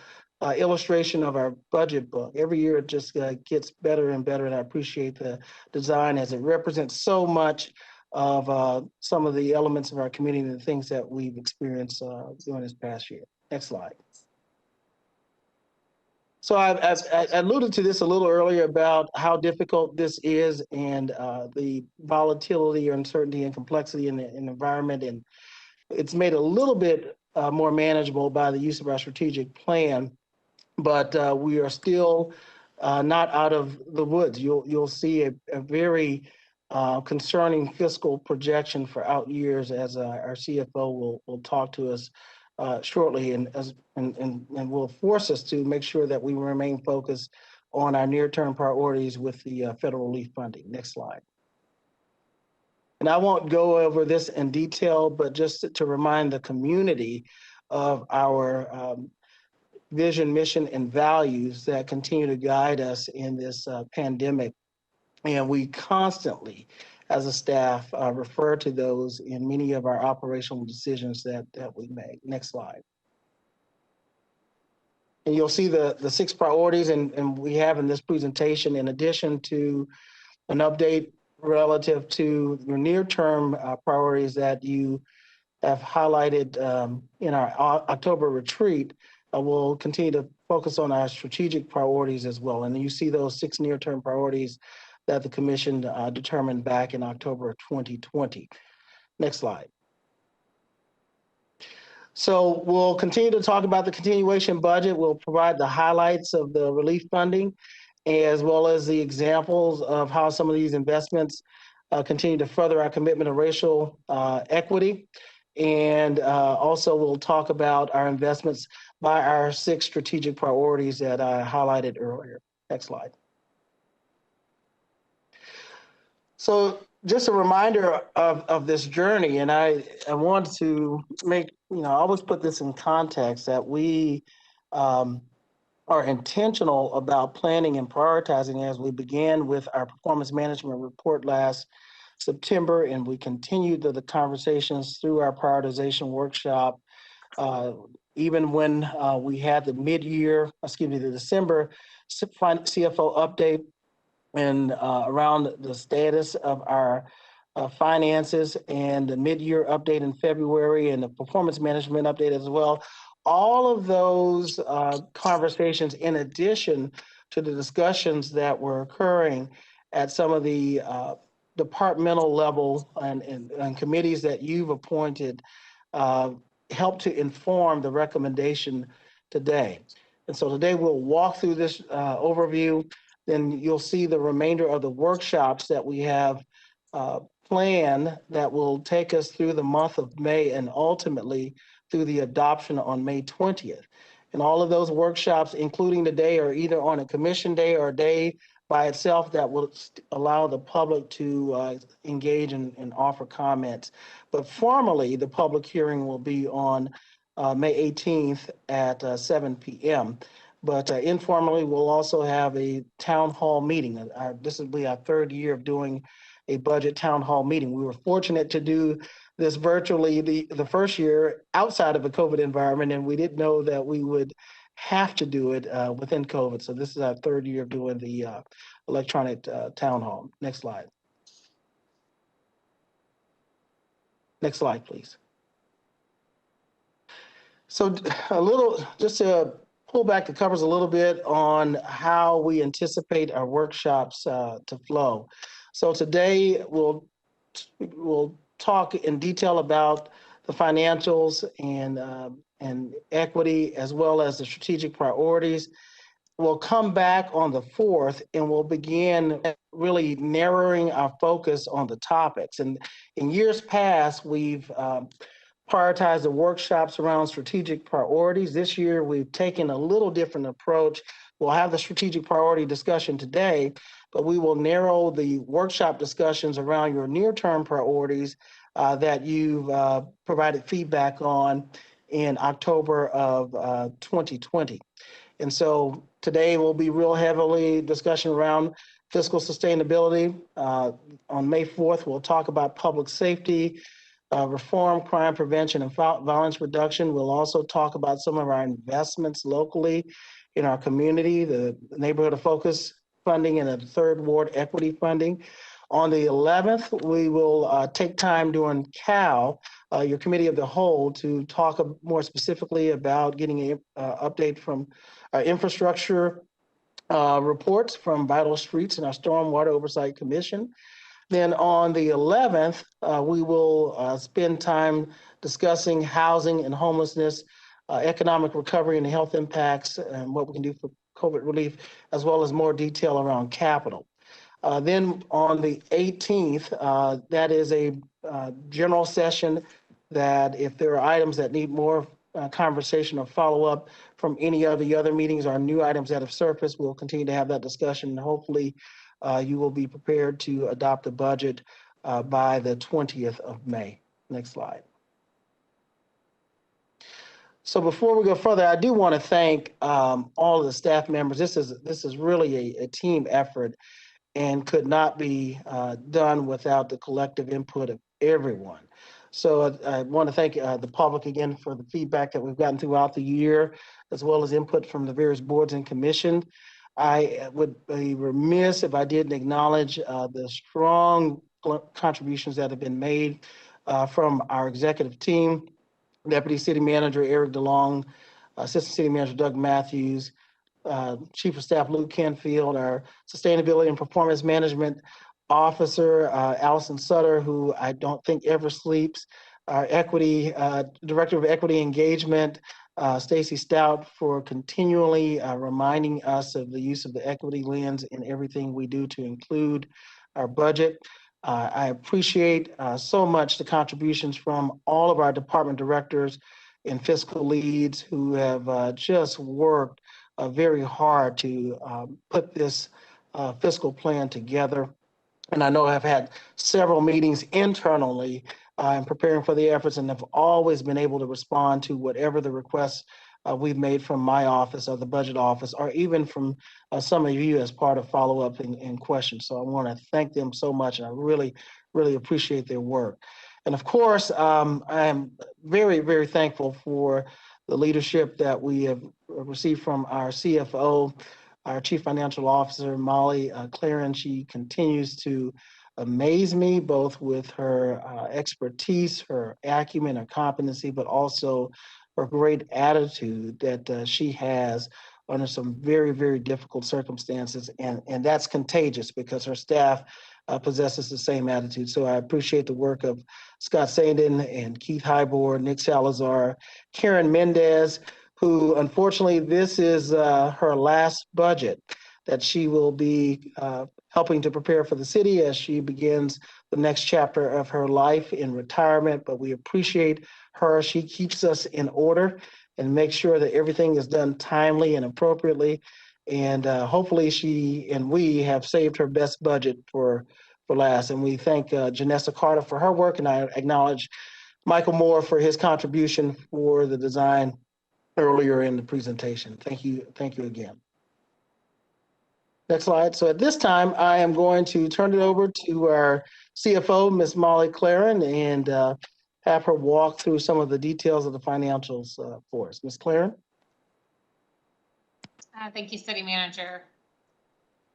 illustration of our budget book. Every year it just gets better and better, and I appreciate the design as it represents so much of some of the elements of our community and the things that we've experienced during this past year. Next slide. So I alluded to this a little earlier about how difficult this is, and the volatility or uncertainty and complexity in the environment, and it's made a little bit more manageable by the use of our strategic plan. But we are still not out of the woods. You'll see a very concerning fiscal projection for out years, as our CFO will talk to us shortly, and will force us to make sure that we remain focused on our near-term priorities with the federal relief funding. Next slide. And I won't go over this in detail, but just to remind the community of our vision, mission, and values that continue to guide us in this pandemic. And we constantly, as a staff, refer to those in many of our operational decisions that we make. Next slide. And you'll see the 6 priorities, and we have in this presentation, in addition to an update relative to your near-term priorities that you have highlighted in our October retreat. We'll continue to focus on our strategic priorities as well. And you see those 6 near-term priorities that the commission determined back in October of 2020. Next slide. So we'll continue to talk about the continuation budget. We'll provide the highlights of the relief funding, as well as the examples of how some of these investments continue to further our commitment to racial equity. And also we'll talk about our investments by our 6 strategic priorities that I highlighted earlier. Next slide. So just a reminder of this journey, and I want to make, I always put this in context, that we are intentional about planning and prioritizing as we began with our performance management report last September, and we continued the conversations through our prioritization workshop, even when we had the the December CFO update, and around the status of our finances, and the mid-year update in February, and the performance management update as well. All of those conversations, in addition to the discussions that were occurring at some of the departmental level and committees that you've appointed, help to inform the recommendation today. And so today we'll walk through this overview. Then you'll see the remainder of the workshops that we have planned that will take us through the month of May, and ultimately through the adoption on May 20th. And all of those workshops, including today, are either on a commission day or a day by itself that will allow the public to engage and offer comments. But formally, the public hearing will be on May 18th at 7 p.m. But informally, we'll also have a town hall meeting. This will be our 3rd year of doing a budget town hall meeting. We were fortunate to do this virtually the first year outside of a COVID environment, and we didn't know that we would have to do it within COVID. So this is our 3rd year of doing the electronic town hall. Next slide. Next slide, please. So just to pull back the covers a little bit on how we anticipate our workshops to flow. So today we'll talk in detail about the financials and equity, as well as the strategic priorities. We'll come back on the 4th and we'll begin really narrowing our focus on the topics. And in years past, we've prioritized the workshops around strategic priorities. This year, we've taken a little different approach. We'll have the strategic priority discussion today, but we will narrow the workshop discussions around your near-term priorities that you've provided feedback on in October of 2020. And so today will be real heavily discussion around fiscal sustainability. On May 4th, we'll talk about public safety, reform, crime prevention, and violence reduction. We'll also talk about some of our investments locally in our community, the neighborhood of focus funding and the third ward equity funding. On the 11th, we will take time during CAL, your committee of the whole, to talk more specifically about getting an update from our infrastructure reports from Vital Streets and our Stormwater Oversight Commission. Then on the 11th, we will spend time discussing housing and homelessness, economic recovery and health impacts, and what we can do for COVID relief, as well as more detail around capital. Then on the 18th, that is a general session that if there are items that need more conversation or follow-up from any of the other meetings or new items that have surfaced, we'll continue to have that discussion. And hopefully you will be prepared to adopt the budget by the 20th of May. Next slide. So before we go further, I do want to thank all of the staff members. This is really a team effort and could not be done without the collective input of everyone. So I want to thank the public again for the feedback that we've gotten throughout the year, as well as input from the various boards and commissions. I would be remiss if I didn't acknowledge the strong contributions that have been made from our executive team, Deputy City Manager Eric DeLong, Assistant City Manager Doug Matthews, Chief of Staff Luke Canfield, our Sustainability and Performance Management Officer Allison Sutter, who I don't think ever sleeps, our Equity Director of Equity Engagement, Stacy Stout, for continually reminding us of the use of the equity lens in everything we do to include our budget. I appreciate so much the contributions from all of our department directors and fiscal leads who have just worked very hard to put this fiscal plan together. And I know I've had several meetings internally in preparing for the efforts and have always been able to respond to whatever the requests we've made from my office or the budget office, or even from some of you as part of follow-up and questions. So I want to thank them so much, and I really, really appreciate their work. And of course, I am very, very thankful for the leadership that we have received from our CFO, our Chief Financial Officer, Molly Claren. She continues to amaze me, both with her expertise, her acumen, her competency, but also her great attitude that she has under some very, very difficult circumstances. And that's contagious because her staff possesses the same attitude. So I appreciate the work of Scott Sandin and Keith Highboard, Nick Salazar, Karen Mendez, who unfortunately this is her last budget that she will be helping to prepare for the city as she begins the next chapter of her life in retirement. But we appreciate her. She keeps us in order and makes sure that everything is done timely and appropriately. And hopefully she and we have saved her best budget for last. And we thank Janessa Carter for her work, and I acknowledge Michael Moore for his contribution for the design earlier in the presentation. Thank you again. Next slide. So at this time, I am going to turn it over to our CFO, Ms. Molly Claren, and have her walk through some of the details of the financials for us. Ms. Claren? Thank you, City Manager.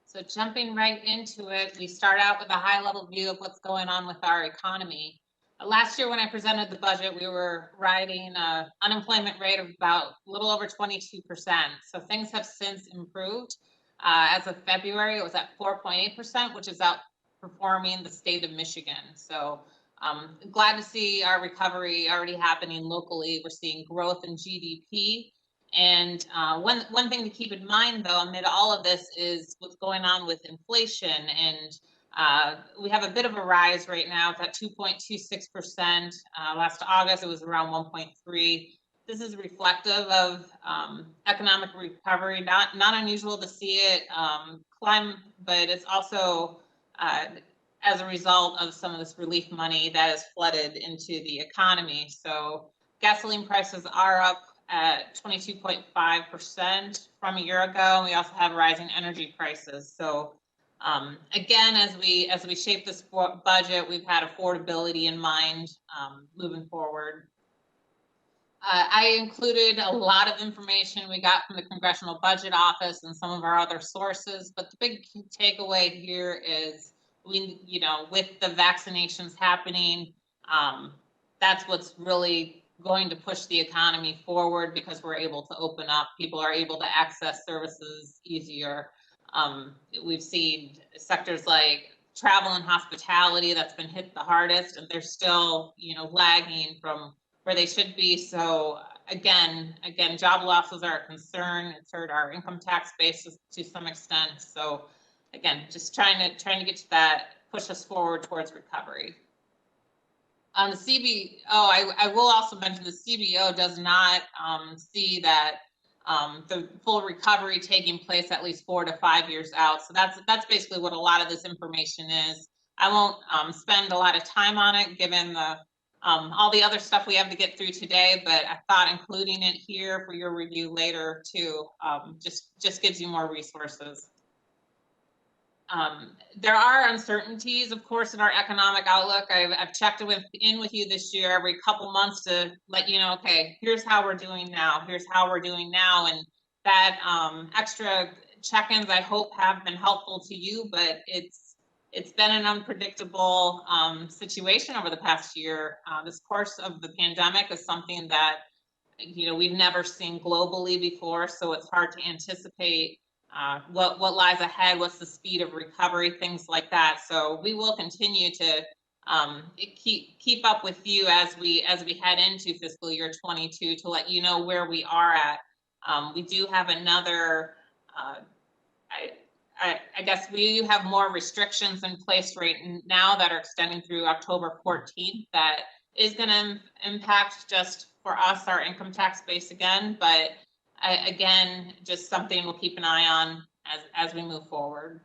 So jumping right into it, we start out with a high-level view of what's going on with our economy. Last year when I presented the budget, we were riding an unemployment rate of about a little over 22%. So things have since improved. As of February, it was at 4.8%, which is outperforming the state of Michigan. So Glad to see our recovery already happening locally. We're seeing growth in GDP. And one thing to keep in mind, though, amid all of this is what's going on with inflation. And we have a bit of a rise right now. It's at 2.26%. Last August, it was around 1.3. This is reflective of economic recovery. Not unusual to see it climb, but it's also as a result of some of this relief money that has flooded into the economy. So gasoline prices are up at 22.5% from a year ago. And we also have rising energy prices. So again, as we shape this budget, we've had affordability in mind moving forward. I included a lot of information we got from the Congressional Budget Office and some of our other sources, but the big takeaway here is with the vaccinations happening, that's what's really going to push the economy forward because we're able to open up. People are able to access services easier. We've seen sectors like travel and hospitality that's been hit the hardest, and they're still, lagging from where they should be. So again, job losses are a concern. It's hurt our income tax base to some extent. So again, just trying to get to that, push us forward towards recovery. On the CBO, I will also mention the CBO does not see that the full recovery taking place at least 4 to 5 years out. So that's basically what a lot of this information is. I won't spend a lot of time on it given the all the other stuff we have to get through today, but I thought including it here for your review later too just gives you more resources. There are uncertainties, of course, in our economic outlook. I've checked in with you this year every couple months to let you know, okay, here's how we're doing now. Here's how we're doing now. And that extra check-ins, I hope, have been helpful to you, but it's been an unpredictable situation over the past year. This course of the pandemic is something that, we've never seen globally before, so it's hard to anticipate what lies ahead, what's the speed of recovery, things like that. So we will continue to keep up with you as we head into fiscal year 22 to let you know where we are at. We do have another, I guess we have more restrictions in place right now that are extending through October 14th that is going to impact just for us, our income tax base again, but again, just something we'll keep an eye on as we move forward.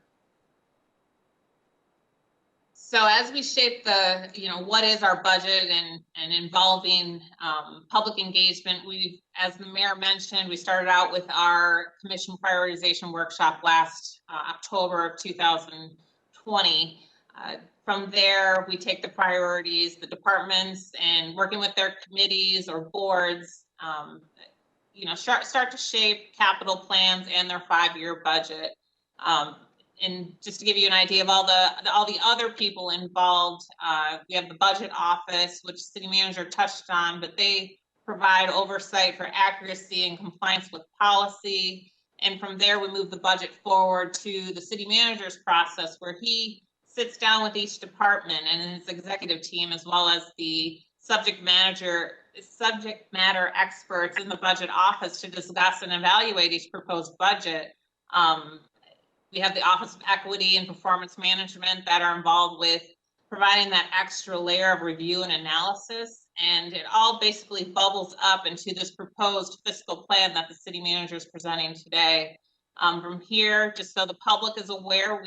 So as we shape the, what is our budget and involving public engagement, as the mayor mentioned, we started out with our commission prioritization workshop last October of 2020. From there, we take the priorities, the departments, and working with their committees or boards, start to shape capital plans and their 5-year budget. And just to give you an idea of all the other people involved, we have the budget office, which city manager touched on, but they provide oversight for accuracy and compliance with policy. And from there, we move the budget forward to the city manager's process, where he sits down with each department and his executive team, as well as the subject matter experts in the budget office to discuss and evaluate each proposed budget. We have the Office of Equity and Performance Management that are involved with providing that extra layer of review and analysis. And it all basically bubbles up into this proposed fiscal plan that the city manager is presenting today. From here, just so the public is aware,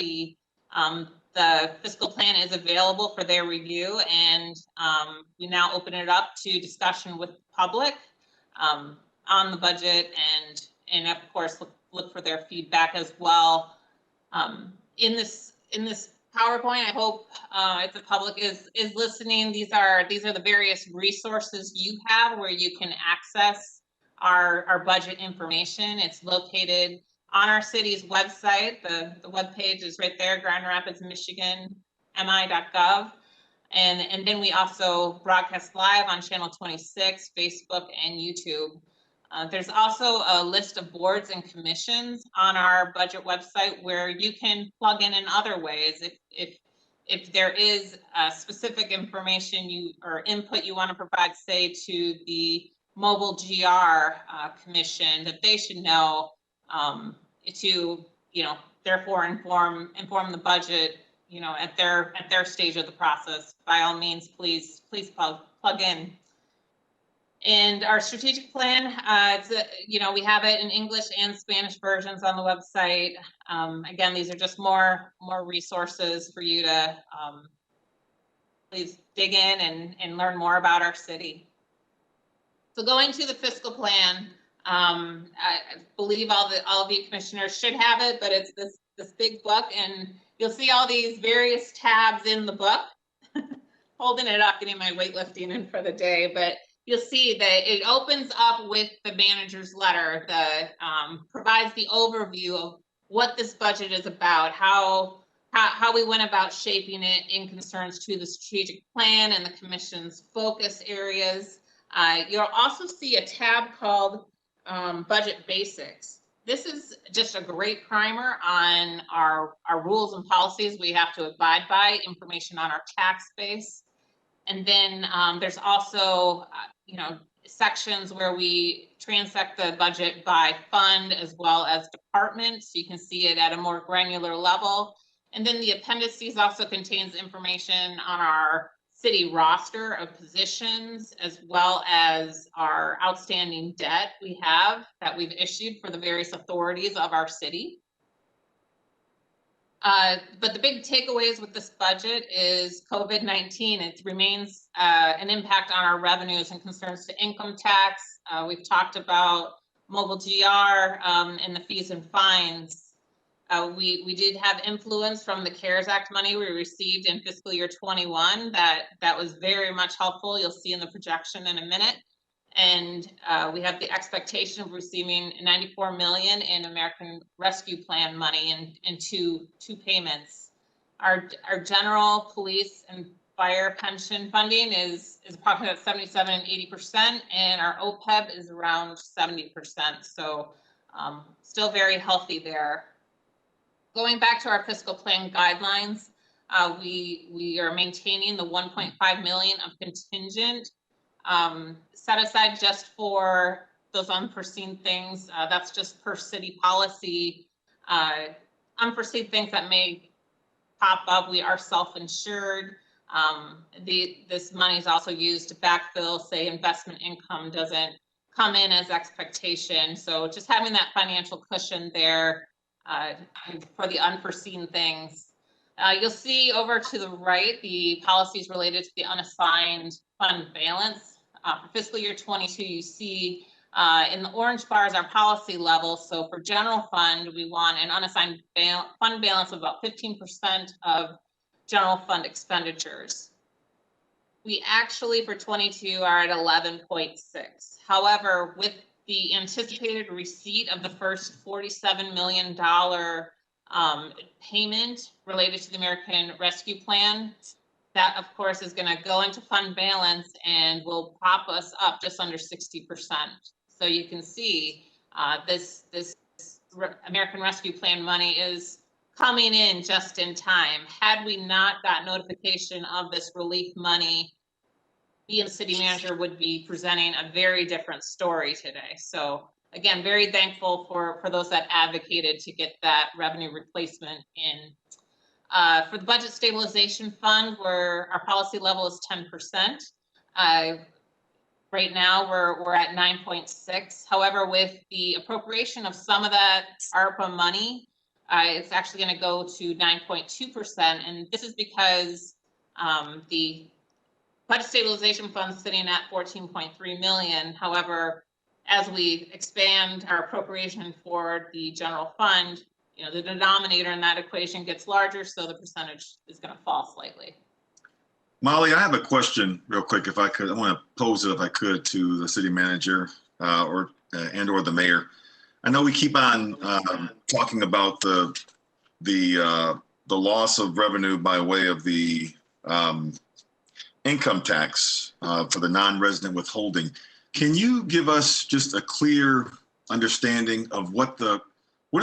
the fiscal plan is available for their review, and we now open it up to discussion with the public on the budget, and of course look for their feedback as well. In this PowerPoint, I hope if the public is listening, these are the various resources you have where you can access our budget information. It's located on our city's website. The webpage is right there, Grand Rapids, Michigan, mi.gov. And then we also broadcast live on Channel 26, Facebook, and YouTube. There's also a list of boards and commissions on our budget website where you can plug in other ways. If if there is specific information or input you want to provide, say to the Mobile GR Commission, that they should know to, therefore inform the budget, at their stage of the process. By all means, please plug in. And our strategic plan, we have it in English and Spanish versions on the website. Again, these are just more resources for you to please dig in and learn more about our city. So going to the fiscal plan, I believe all of you commissioners should have it, but it's this big book, and you'll see all these various tabs in the book. Holding it up, getting my weightlifting in for the day, but you'll see that it opens up with the manager's letter that provides the overview of what this budget is about, how we went about shaping it in concerns to the strategic plan and the commission's focus areas. You'll also see a tab called Budget Basics. This is just a great primer on our rules and policies we have to abide by, information on our tax base. And then there's also, sections where we transect the budget by fund as well as department, so you can see it at a more granular level. And then the appendices also contains information on our city roster of positions, as well as our outstanding debt that we've issued for the various authorities of our city. But the big takeaways with this budget is COVID-19. It remains an impact on our revenues and concerns to income tax. We've talked about Mobile GR and the fees and fines. We did have influence from the CARES Act money we received in fiscal year 21. That was very much helpful. You'll see in the projection in a minute. And we have the expectation of receiving $94 million in American Rescue Plan money in two payments. Our general, police, and fire pension funding is approximately 77% and 80%, and our OPEB is around 70%. So still very healthy there. Going back to our fiscal plan guidelines, we are maintaining the 1.5 million of contingent set aside just for those unforeseen things. That's just per city policy. Unforeseen things that may pop up, we are self-insured. This money is also used to backfill, say, investment income doesn't come in as expectation. So just having that financial cushion there for the unforeseen things. You'll see over to the right the policies related to the unassigned fund balance. For fiscal year 22, you see in the orange bars our policy level. So for general fund, we want an unassigned fund balance of about 15% of general fund expenditures. We actually for 22 are at 11.6. However, with the anticipated receipt of the first $47 million payment related to the American Rescue Plan, that of course is going to go into fund balance and will prop us up just under 60%. So you can see this American Rescue Plan money is coming in just in time. Had we not got notification of this relief money, we and the city manager would be presenting a very different story today. So again, very thankful for those that advocated to get that revenue replacement in. For the Budget Stabilization Fund, where our policy level is 10%. Right now, we're at 9.6. However, with the appropriation of some of that ARPA money, it's actually going to go to 9.2%. And this is because the Budget Stabilization Fund is sitting at 14.3 million. However, as we expand our appropriation for the general fund, the denominator in that equation gets larger, so the percentage is going to fall slightly. Molly, I have a question real quick, if I could. I want to pose it, if I could, to the city manager or the mayor. I know we keep on talking about the loss of revenue by way of the income tax for the non-resident withholding. Can you give us just a clear understanding of what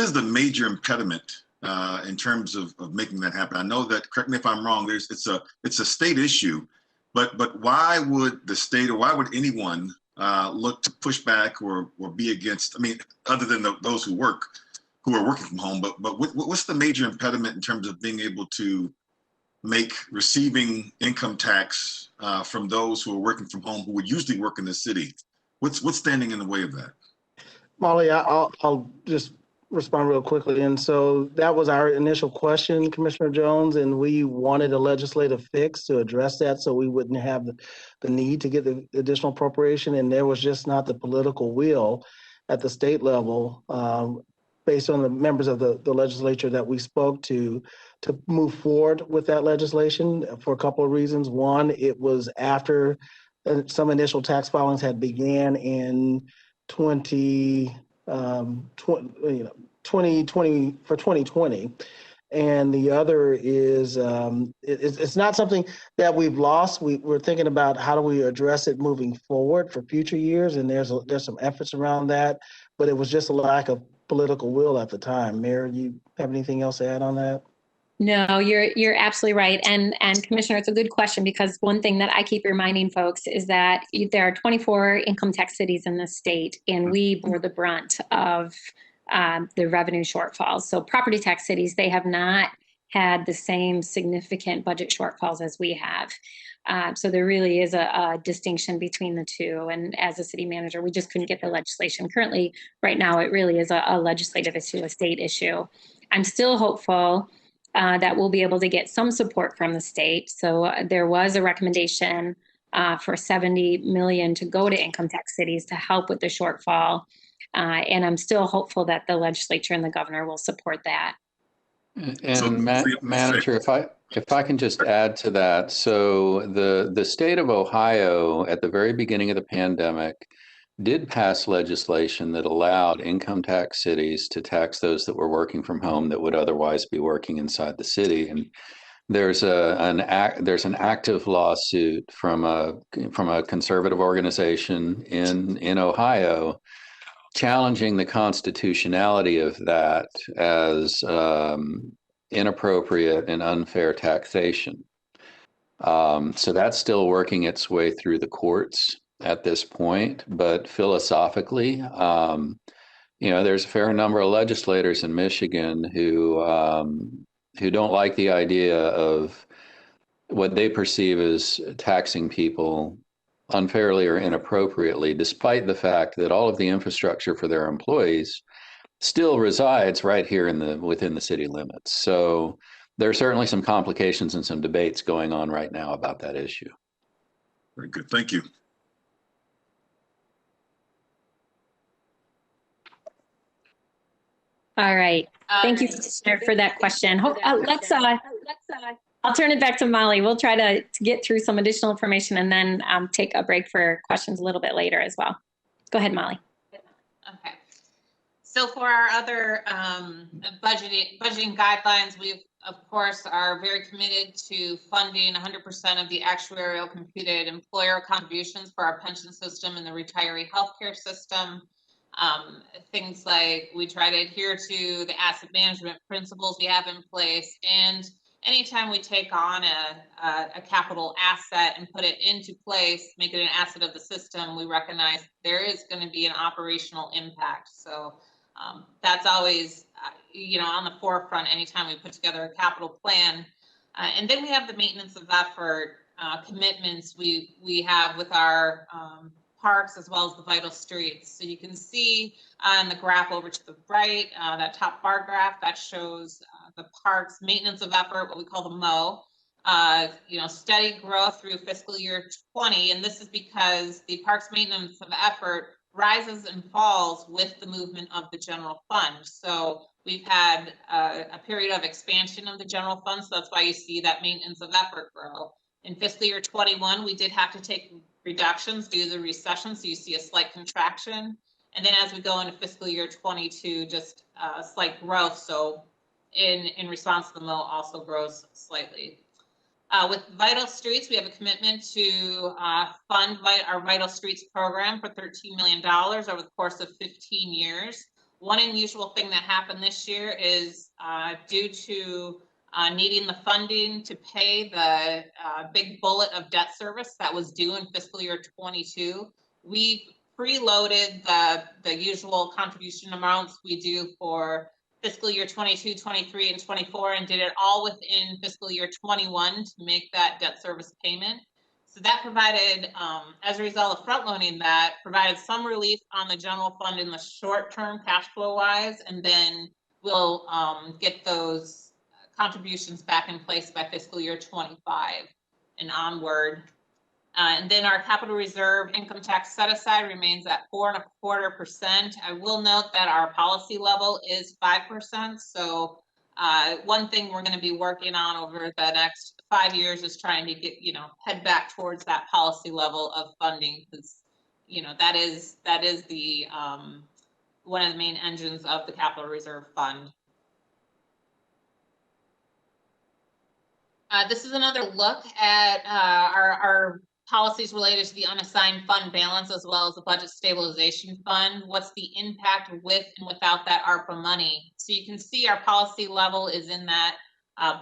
is the major impediment in terms of making that happen? I know that, correct me if I'm wrong, it's a state issue, but why would the state or why would anyone look to push back or be against, I mean, other than those who are working from home, but what's the major impediment in terms of being able to make receiving income tax from those who are working from home who would usually work in the city? What's standing in the way of that? Molly, I'll just respond real quickly. And so that was our initial question, Commissioner Jones, and we wanted a legislative fix to address that so we wouldn't have the need to get the additional appropriation. And there was just not the political will at the state level, based on the members of the legislature that we spoke to move forward with that legislation for a couple of reasons. One, it was after some initial tax filings had began in 2020 for 2020. And the other is it's not something that we've lost. We're thinking about how do we address it moving forward for future years, and there's some efforts around that, but it was just a lack of political will at the time. Mayor, you have anything else to add on that? No, you're absolutely right. And Commissioner, it's a good question, because one thing that I keep reminding folks is that there are 24 income tax cities in the state, and we bore the brunt of the revenue shortfalls. So property tax cities, they have not had the same significant budget shortfalls as we have. So there really is a distinction between the two. And as a city manager, we just couldn't get the legislation. Currently, right now, it really is a legislative issue, a state issue. I'm still hopeful that we'll be able to get some support from the state. So there was a recommendation for $70 million to go to income tax cities to help with the shortfall. And I'm still hopeful that the legislature and the governor will support that. And Manager, if I can just add to that. So the state of Ohio at the very beginning of the pandemic did pass legislation that allowed income tax cities to tax those that were working from home that would otherwise be working inside the city. And there's an active lawsuit from a conservative organization in Ohio challenging the constitutionality of that as inappropriate and unfair taxation. So that's still working its way through the courts at this point, but philosophically, there's a fair number of legislators in Michigan who don't like the idea of what they perceive as taxing people unfairly or inappropriately, despite the fact that all of the infrastructure for their employees still resides right here within the city limits. So there are certainly some complications and some debates going on right now about that issue. Very good. Thank you. All right. Thank you, Commissioner, for that question. I'll turn it back to Molly. We'll try to get through some additional information and then take a break for questions a little bit later as well. Go ahead, Molly. Okay. So for our other budgeting guidelines, we, of course, are very committed to funding 100% of the actuarial computed employer contributions for our pension system and the retiree healthcare system. Things like we try to adhere to the asset management principles we have in place, and anytime we take on a capital asset and put it into place, make it an asset of the system, we recognize there is going to be an operational impact. So that's always, on the forefront anytime we put together a capital plan. And then we have the maintenance of effort commitments we have with our parks as well as the vital streets. So you can see on the graph over to the right, that top bar graph that shows the parks maintenance of effort, what we call the MO, steady growth through fiscal year 20. And this is because the parks maintenance of effort rises and falls with the movement of the general fund. So we've had a period of expansion of the general fund. So that's why you see that maintenance of effort grow. In fiscal year 21, we did have to take reductions due to the recession. So you see a slight contraction. And then as we go into fiscal year 22, just a slight growth. So in response to the MO also grows slightly. With Vital Streets, we have a commitment to fund our Vital Streets program for $13 million over the course of 15 years. One unusual thing that happened this year is due to needing the funding to pay the big bullet of debt service that was due in fiscal year 22. We preloaded the usual contribution amounts we do for fiscal year 22, 23, and 24, and did it all within fiscal year 21 to make that debt service payment. So that provided, as a result of front loading that, provided some relief on the general fund in the short term cash flow wise, and then we'll get those contributions back in place by fiscal year 25 and onward. And then our capital reserve income tax set aside remains at 4.25%. I will note that our policy level is 5%. So one thing we're going to be working on over the next 5 years is trying to get, head back towards that policy level of funding, because, that is the one of the main engines of the capital reserve fund. This is another look at our policies related to the unassigned fund balance, as well as the budget stabilization fund. What's the impact with and without that ARPA money? So you can see our policy level is in that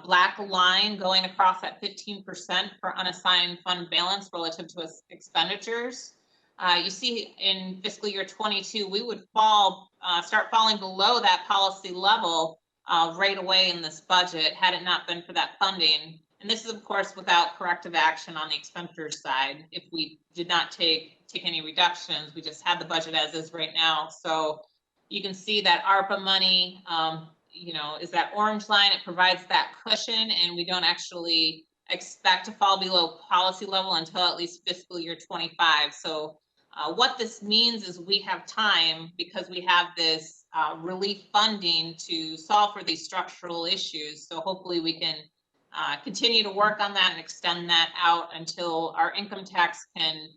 black line going across at 15% for unassigned fund balance relative to expenditures. You see in fiscal year 22, we would start falling below that policy level right away in this budget had it not been for that funding. And this is, of course, without corrective action on the expenditure side. If we did not take any reductions, we just had the budget as is right now. So you can see that ARPA money, is that orange line. It provides that cushion, and we don't actually expect to fall below policy level until at least fiscal year 25. So what this means is we have time, because we have this relief funding to solve for these structural issues. So hopefully we can continue to work on that and extend that out until our income tax can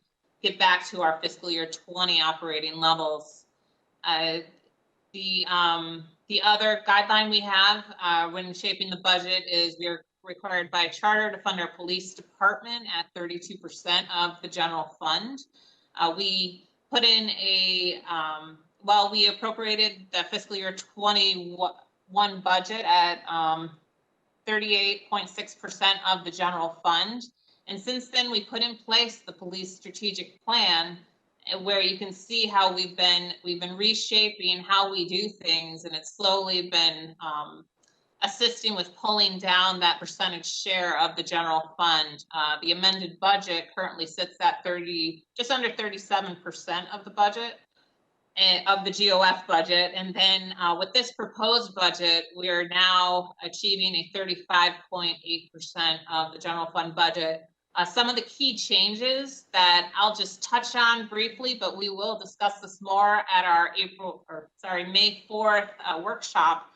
get back to our fiscal year 20 operating levels. The other guideline we have when shaping the budget is we're required by charter to fund our police department at 32% of the general fund. We put in we appropriated the fiscal year 21 budget at 38.6% of the general fund. And since then, we put in place the police strategic plan, where you can see how we've been reshaping how we do things, and it's slowly been assisting with pulling down that percentage share of the general fund. The amended budget currently sits at just under 37% of the budget, of the GOF budget. And then with this proposed budget, we are now achieving a 35.8% of the general fund budget. Some of the key changes that I'll just touch on briefly, but we will discuss this more at our May 4th workshop.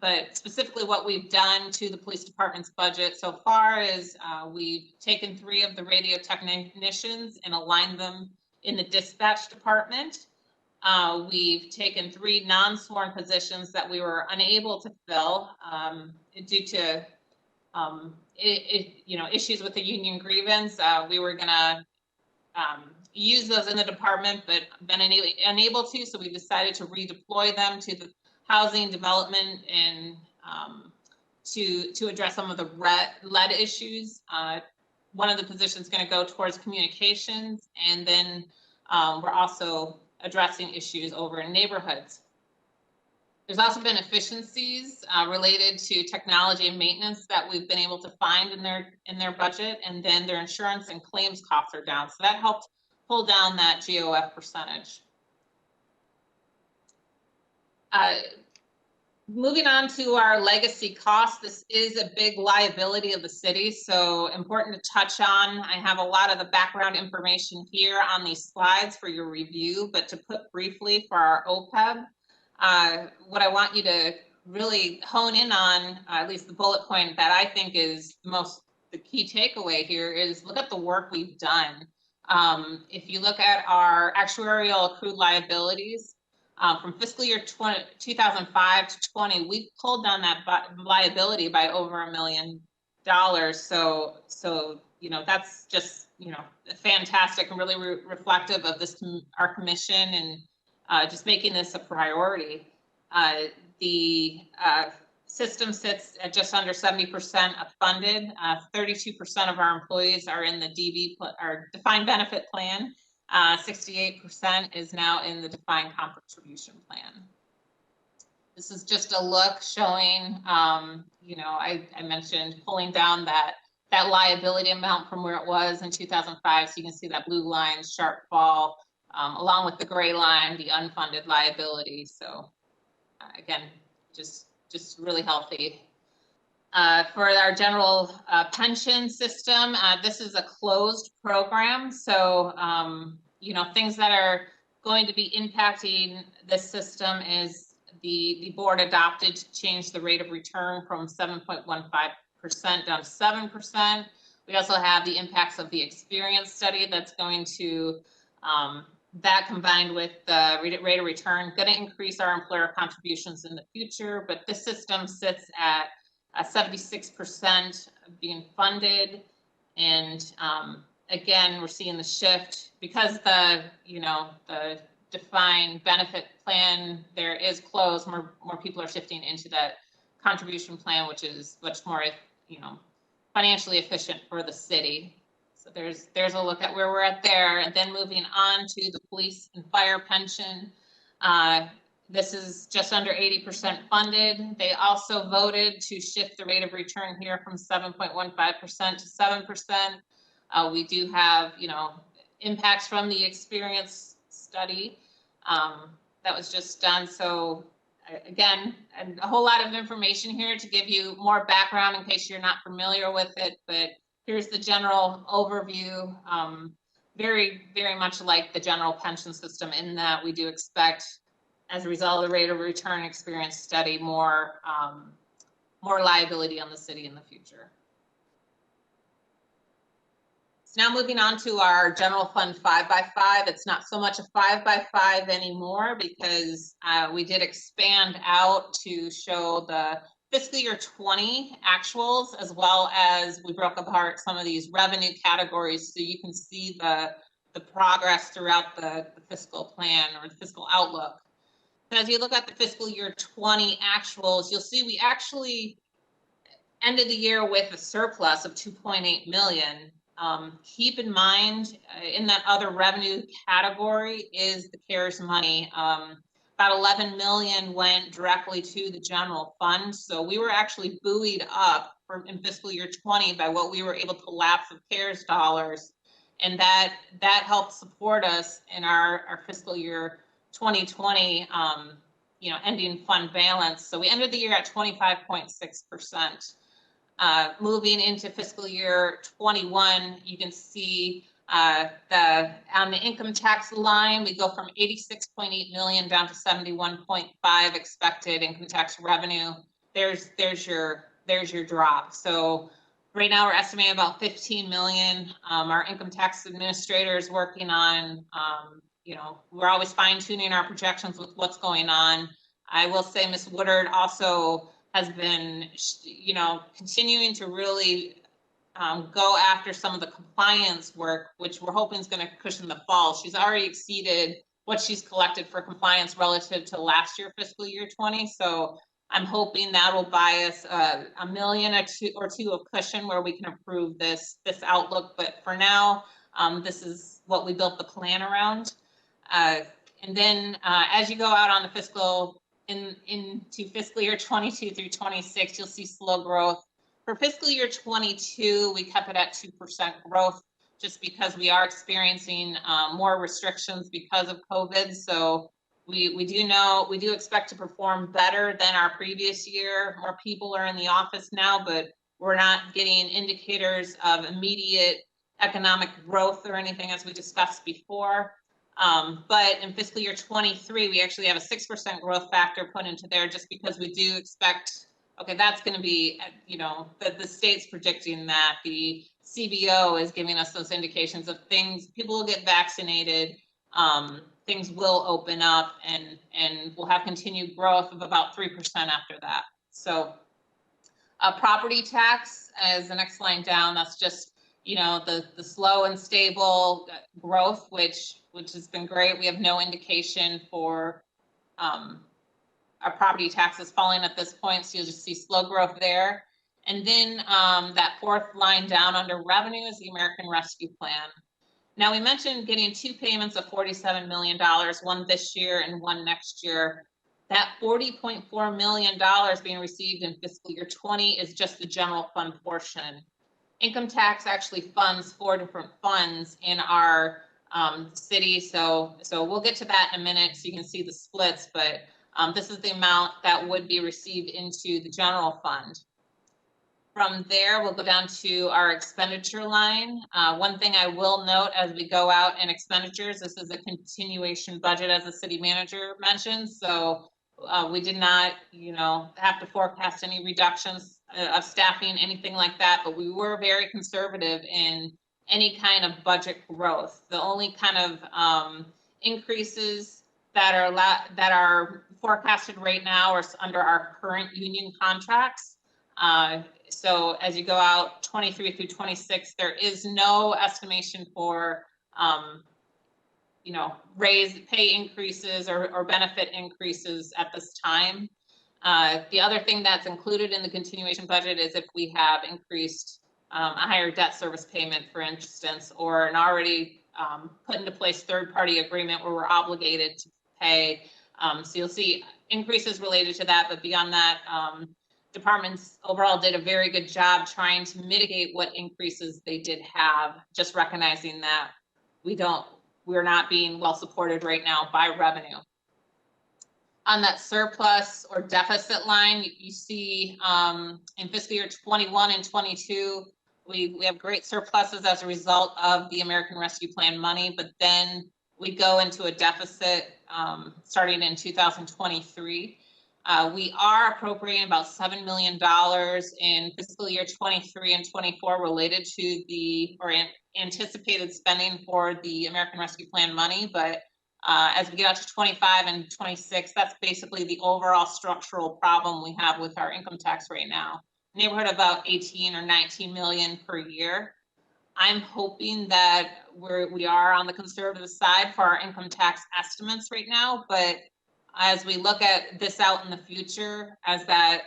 But specifically what we've done to the police department's budget so far is we've taken 3 of the radio technicians and aligned them in the dispatch department. We've taken 3 non-sworn positions that we were unable to fill due to issues with the union grievance. We were gonna use those in the department, but been unable to, so we decided to redeploy them to the housing development and to address some of the lead issues. One of the positions is going to go towards communications, and then we're also addressing issues over in neighborhoods. There's also been efficiencies related to technology and maintenance that we've been able to find in their budget, and then their insurance and claims costs are down. So that helped pull down that GOF percentage. Moving on to our legacy costs, this is a big liability of the city, so important to touch on. I have a lot of the background information here on these slides for your review, but to put briefly for our OPEB, what I want you to really hone in on, at least the bullet point that I think is the key takeaway here, is look at the work we've done. If you look at our actuarial accrued liabilities, from fiscal year 2005 to 20, we pulled down that liability by over $1 million. So that's just fantastic and really reflective of our commission just making this a priority. The system sits at just under 70% funded. 32% of our employees are in the DB, or defined benefit plan. 68% is now in the defined contribution plan. This is just a look showing, you know, I mentioned pulling down that liability amount from where it was in 2005. So you can see that blue line, sharp fall, along with the gray line, the unfunded liability. So again, just really healthy. For our general pension system, this is a closed program. So, you know, things that are going to be impacting this system is the board adopted to change the rate of return from 7.15% down to 7%. We also have the impacts of the experience study that's going to, that combined with the rate of return, going to increase our employer contributions in the future. But this system sits at 76% being funded. And again, we're seeing the shift because the, you know, the defined benefit plan there is closed. More people are shifting into that contribution plan, which is much more, you know, financially efficient for the city. So there's a look at where we're at there. And then moving on to the police and fire pension. This is just under 80% funded. They also voted to shift the rate of return here from 7.15% to 7%. We do have, you know, impacts from the experience study that was just done. So again, a whole lot of information here to give you more background in case you're not familiar with it, but here's the general overview. Very, very much like the general pension system in that we do expect, as a result of the rate of return experience study, more liability on the city in the future. So now moving on to our general fund 5x5. It's not so much a 5x5 anymore because we did expand out to show the fiscal year 20 actuals, as well as we broke apart some of these revenue categories so you can see the progress throughout the fiscal plan or the fiscal outlook. And as you look at the fiscal year 20 actuals, you'll see we actually ended the year with a surplus of 2.8 million. Keep in mind, in that other revenue category is the CARES money. About 11 million went directly to the general fund. So we were actually buoyed up in fiscal year 20 by what we were able to lapse of CARES dollars. And that helped support us in our fiscal year 2020, you know, ending fund balance. So we ended the year at 25.6%. Moving into fiscal year 21, you can see on the income tax line, we go from 86.8 million down to 71.5 expected income tax revenue. There's your drop. So right now we're estimating about 15 million. Our income tax administrator is working on, you know, we're always fine tuning our projections with what's going on. I will say Ms. Woodard also has been, you know, continuing to really go after some of the compliance work, which we're hoping is going to cushion the fall. She's already exceeded what she's collected for compliance relative to last year, fiscal year 20. So I'm hoping that will buy us a million or two of cushion where we can improve this outlook. But for now, this is what we built the plan around. And then as you go out on the fiscal into fiscal year 22 through 26, you'll see slow growth. For fiscal year 22, we kept it at 2% growth just because we are experiencing more restrictions because of COVID. So we do expect to perform better than our previous year. More people are in the office now, but we're not getting indicators of immediate economic growth or anything as we discussed before. But in fiscal year 23, we actually have a 6% growth factor put into there just because we do expect, okay, that's going to be, you know, the state's predicting that. The CBO is giving us those indications of things, people will get vaccinated, things will open up, and we'll have continued growth of about 3% after that. So property tax as the next line down, that's just you know, the slow and stable growth, which has been great. We have no indication for our property taxes falling at this point, so you'll just see slow growth there. And then that fourth line down under revenue is the American Rescue Plan. Now, we mentioned getting two payments of $47 million, one this year and one next year. That $40.4 million being received in fiscal year 20 is just the general fund portion. Income tax actually funds 4 different funds in our city. So we'll get to that in a minute so you can see the splits, but this is the amount that would be received into the general fund. From there, we'll go down to our expenditure line. One thing I will note as we go out in expenditures, this is a continuation budget, as the city manager mentioned. So we did not, have to forecast any reductions of staffing, anything like that, but we were very conservative in any kind of budget growth. The only kind of increases that are forecasted right now are under our current union contracts. So as you go out 23 through 26, there is no estimation for, raise pay increases or benefit increases at this time. The other thing that's included in the continuation budget is if we have increased a higher debt service payment, for instance, or an already put into place third-party agreement where we're obligated to pay. So you'll see increases related to that, but beyond that, departments overall did a very good job trying to mitigate what increases they did have, just recognizing that we're not being well supported right now by revenue. On that surplus or deficit line, you see in fiscal year 21 and 22, we have great surpluses as a result of the American Rescue Plan money, but then we go into a deficit starting in 2023. We are appropriating about $7 million in fiscal year 23 and 24 related to anticipated spending for the American Rescue Plan money. But as we get out to 25 and 26, that's basically the overall structural problem we have with our income tax right now. Neighborhood about 18 or 19 million per year. I'm hoping that we are on the conservative side for our income tax estimates right now, but as we look at this out in the future, as that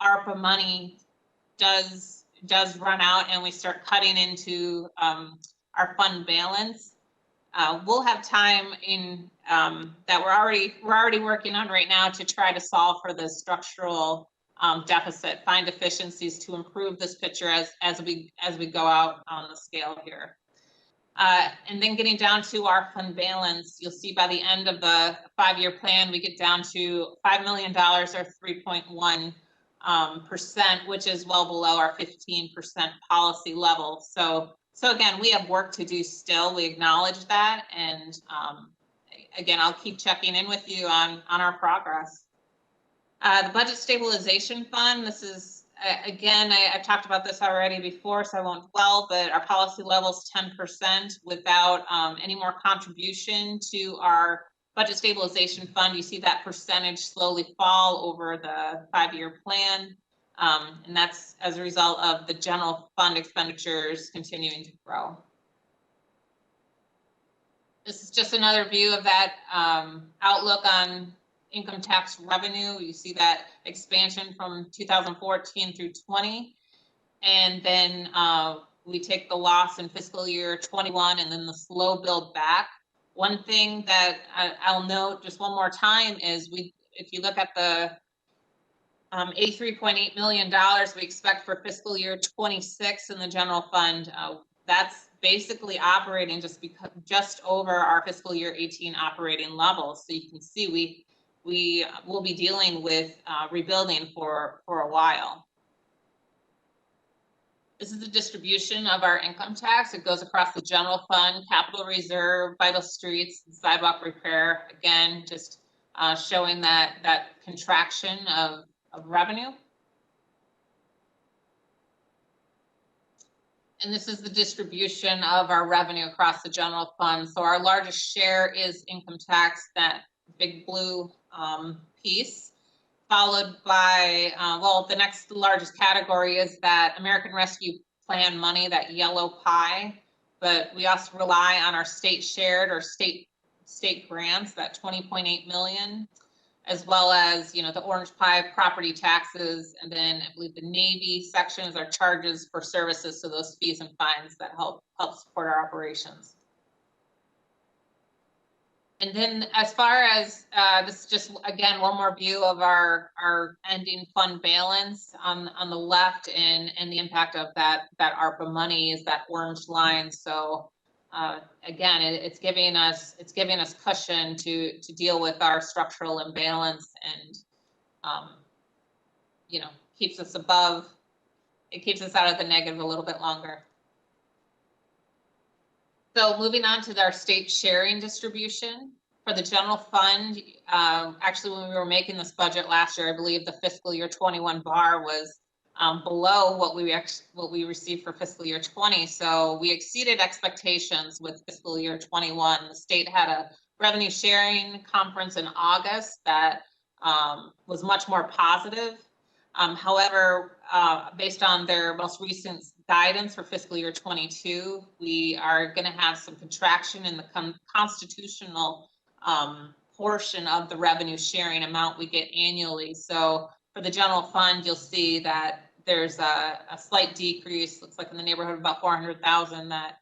ARPA money does run out and we start cutting into our fund balance, we'll have time in that we're already working on right now to try to solve for the structural deficit, find efficiencies to improve this picture as we go out on the scale here. And then getting down to our fund balance, you'll see by the end of the 5-year plan, we get down to $5 million or 3.1%, which is well below our 15% policy level. So again, we have work to do still. We acknowledge that. And again, I'll keep checking in with you on our progress. The Budget Stabilization Fund, this is, again, I've talked about this already before, so I won't dwell, but our policy level is 10% without any more contribution to our Budget Stabilization Fund. You see that percentage slowly fall over the 5-year plan. And that's as a result of the general fund expenditures continuing to grow. This is just another view of that outlook on income tax revenue. You see that expansion from 2014 through 20. And then we take the loss in fiscal year 21 and then the slow build back. One thing that I'll note just one more time is if you look at the $83.8 million we expect for fiscal year 26 in the general fund, that's basically operating just over our fiscal year 18 operating levels. So you can see we will be dealing with rebuilding for a while. This is the distribution of our income tax. It goes across the general fund, capital reserve, vital streets, sidewalk repair. Again, just showing that contraction of revenue. And this is the distribution of our revenue across the general fund. So our largest share is income tax, that big blue piece, followed by, the next largest category is that American Rescue plan money, that yellow pie, but we also rely on our state shared or state grants, that 20.8 million, as well as, you know, the orange pie property taxes, and then I believe the navy section is our charges for services, so those fees and fines that help support our operations. And then as far as this is just, again, one more view of our ending fund balance on the left, and the impact of that ARPA money is that orange line. So again, it's giving us cushion to deal with our structural imbalance, and you know, keeps us above, it keeps us out of the negative a little bit longer. So moving on to our state sharing distribution for the general fund. Actually, when we were making this budget last year, I believe the fiscal year 21 bar was below what we received for fiscal year 20. So we exceeded expectations with fiscal year 21. The state had a revenue sharing conference in August that was much more positive. However, based on their most recent guidance for fiscal year 22, we are going to have some contraction in the constitutional portion of the revenue sharing amount we get annually. So for the general fund, you'll see that there's a slight decrease, looks like in the neighborhood of about 400,000 that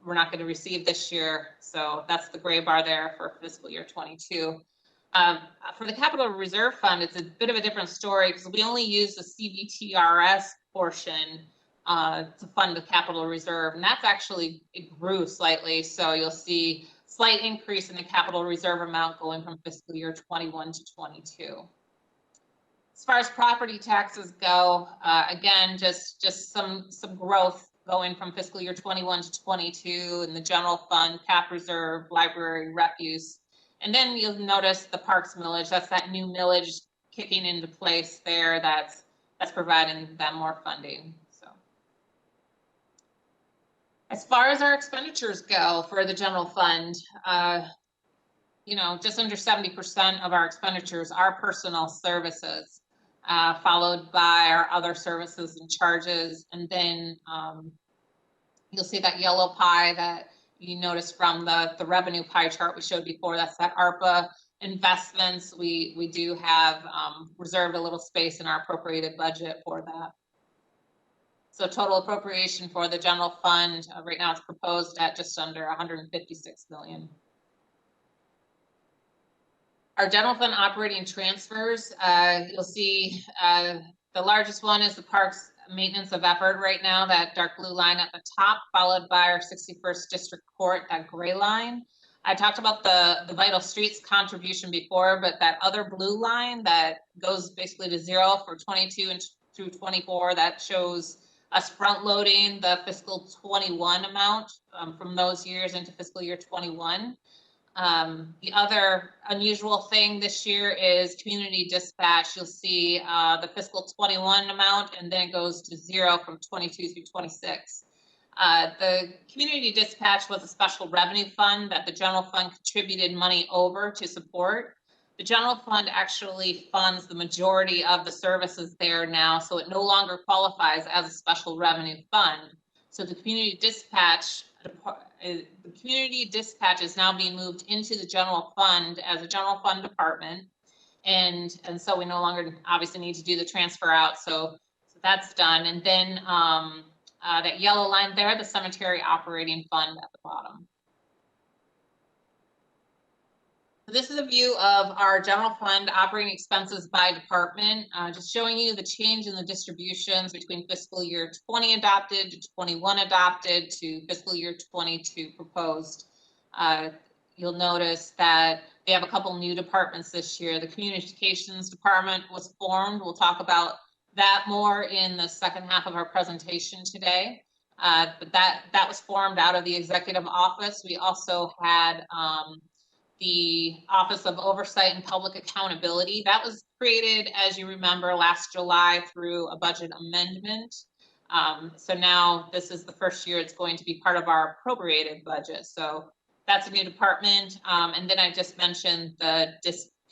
we're not going to receive this year. So that's the gray bar there for fiscal year 22. For the capital reserve fund, it's a bit of a different story because we only use the CBTRS portion to fund the capital reserve, and that's actually, it grew slightly. So you'll see slight increase in the capital reserve amount going from fiscal year 21 to 22. As far as property taxes go, again, just some growth going from fiscal year 21 to 22 in the general fund, cap reserve, library, refuse. And then you'll notice the parks millage, that's that new millage kicking into place there, that's providing them more funding. So as far as our expenditures go for the general fund, you know, just under 70% of our expenditures are personnel services, followed by our other services and charges. And then you'll see that yellow pie that you notice from the revenue pie chart we showed before. That's that ARPA investments. We do have reserved a little space in our appropriated budget for that. So total appropriation for the general fund right now it's proposed at just under 156 million. Our general fund operating transfers, you'll see the largest one is the parks maintenance of effort right now, that dark blue line at the top, followed by our 61st District Court, that gray line. I talked about the Vital Streets contribution before, but that other blue line that goes basically to zero for 22 and through 24, that shows us front loading the fiscal 21 amount from those years into fiscal year 21. The other unusual thing this year is community dispatch. You'll see the fiscal 21 amount, and then it goes to zero from 22 through 26. The community dispatch was a special revenue fund that the general fund contributed money over to support. The general fund actually funds the majority of the services there now, so it no longer qualifies as a special revenue fund. So the community dispatch is now being moved into the general fund as a general fund department, and so we no longer obviously need to do the transfer out. So that's done. And then that yellow line there, the cemetery operating fund at the bottom. So this is a view of our general fund operating expenses by department, just showing you the change in the distributions between fiscal year 20 adopted to 21 adopted to fiscal year 22 proposed. You'll notice that we have a couple new departments this year. The communications department was formed. We'll talk about that more in the second half of our presentation today. But that was formed out of the executive office. We also had the Office of Oversight and Public Accountability. That was created, as you remember, last July through a budget amendment. So now this is the first year it's going to be part of our appropriated budget. So that's a new department. And then I just mentioned the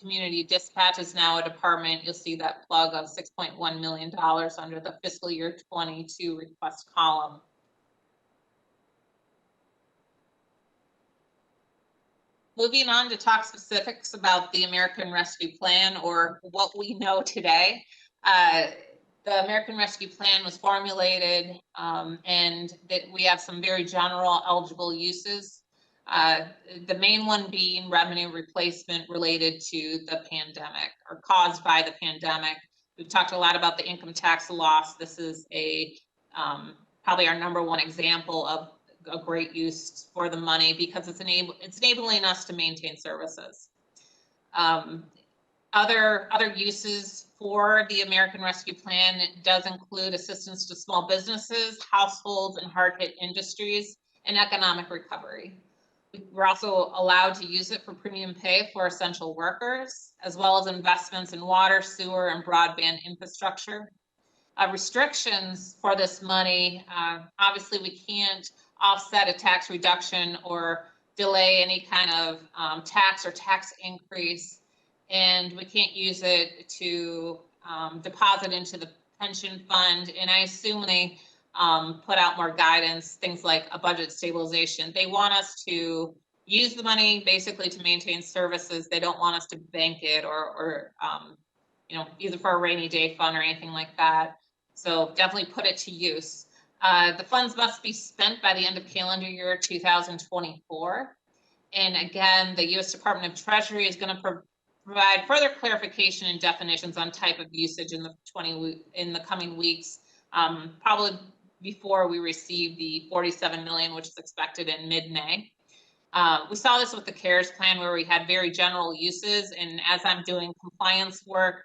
community dispatch is now a department. You'll see that plug of $6.1 million under the fiscal year 22 request column. Moving on to talk specifics about the American Rescue Plan, or what we know today. The American Rescue Plan was formulated, and that we have some very general eligible uses. The main one being revenue replacement related to the pandemic, or caused by the pandemic. We've talked a lot about the income tax loss. This is a probably our #1 example of a great use for the money, because it's enabling us to maintain services. Other uses for the American Rescue Plan does include assistance to small businesses, households, and hard-hit industries, and economic recovery. We're also allowed to use it for premium pay for essential workers, as well as investments in water, sewer, and broadband infrastructure. Restrictions for this money, obviously we can't offset a tax reduction or delay any kind of tax or tax increase, and we can't use it to deposit into the pension fund. And I assume they put out more guidance, things like a budget stabilization. They want us to use the money basically to maintain services. They don't want us to bank it or you know, either for a rainy day fund or anything like that. So definitely put it to use. The funds must be spent by the end of calendar year 2024. And again, the U.S. Department of Treasury is going to provide further clarification and definitions on type of usage in the coming weeks, probably before we receive the $47 million, which is expected in mid-May. We saw this with the CARES plan, where we had very general uses, and as I'm doing compliance work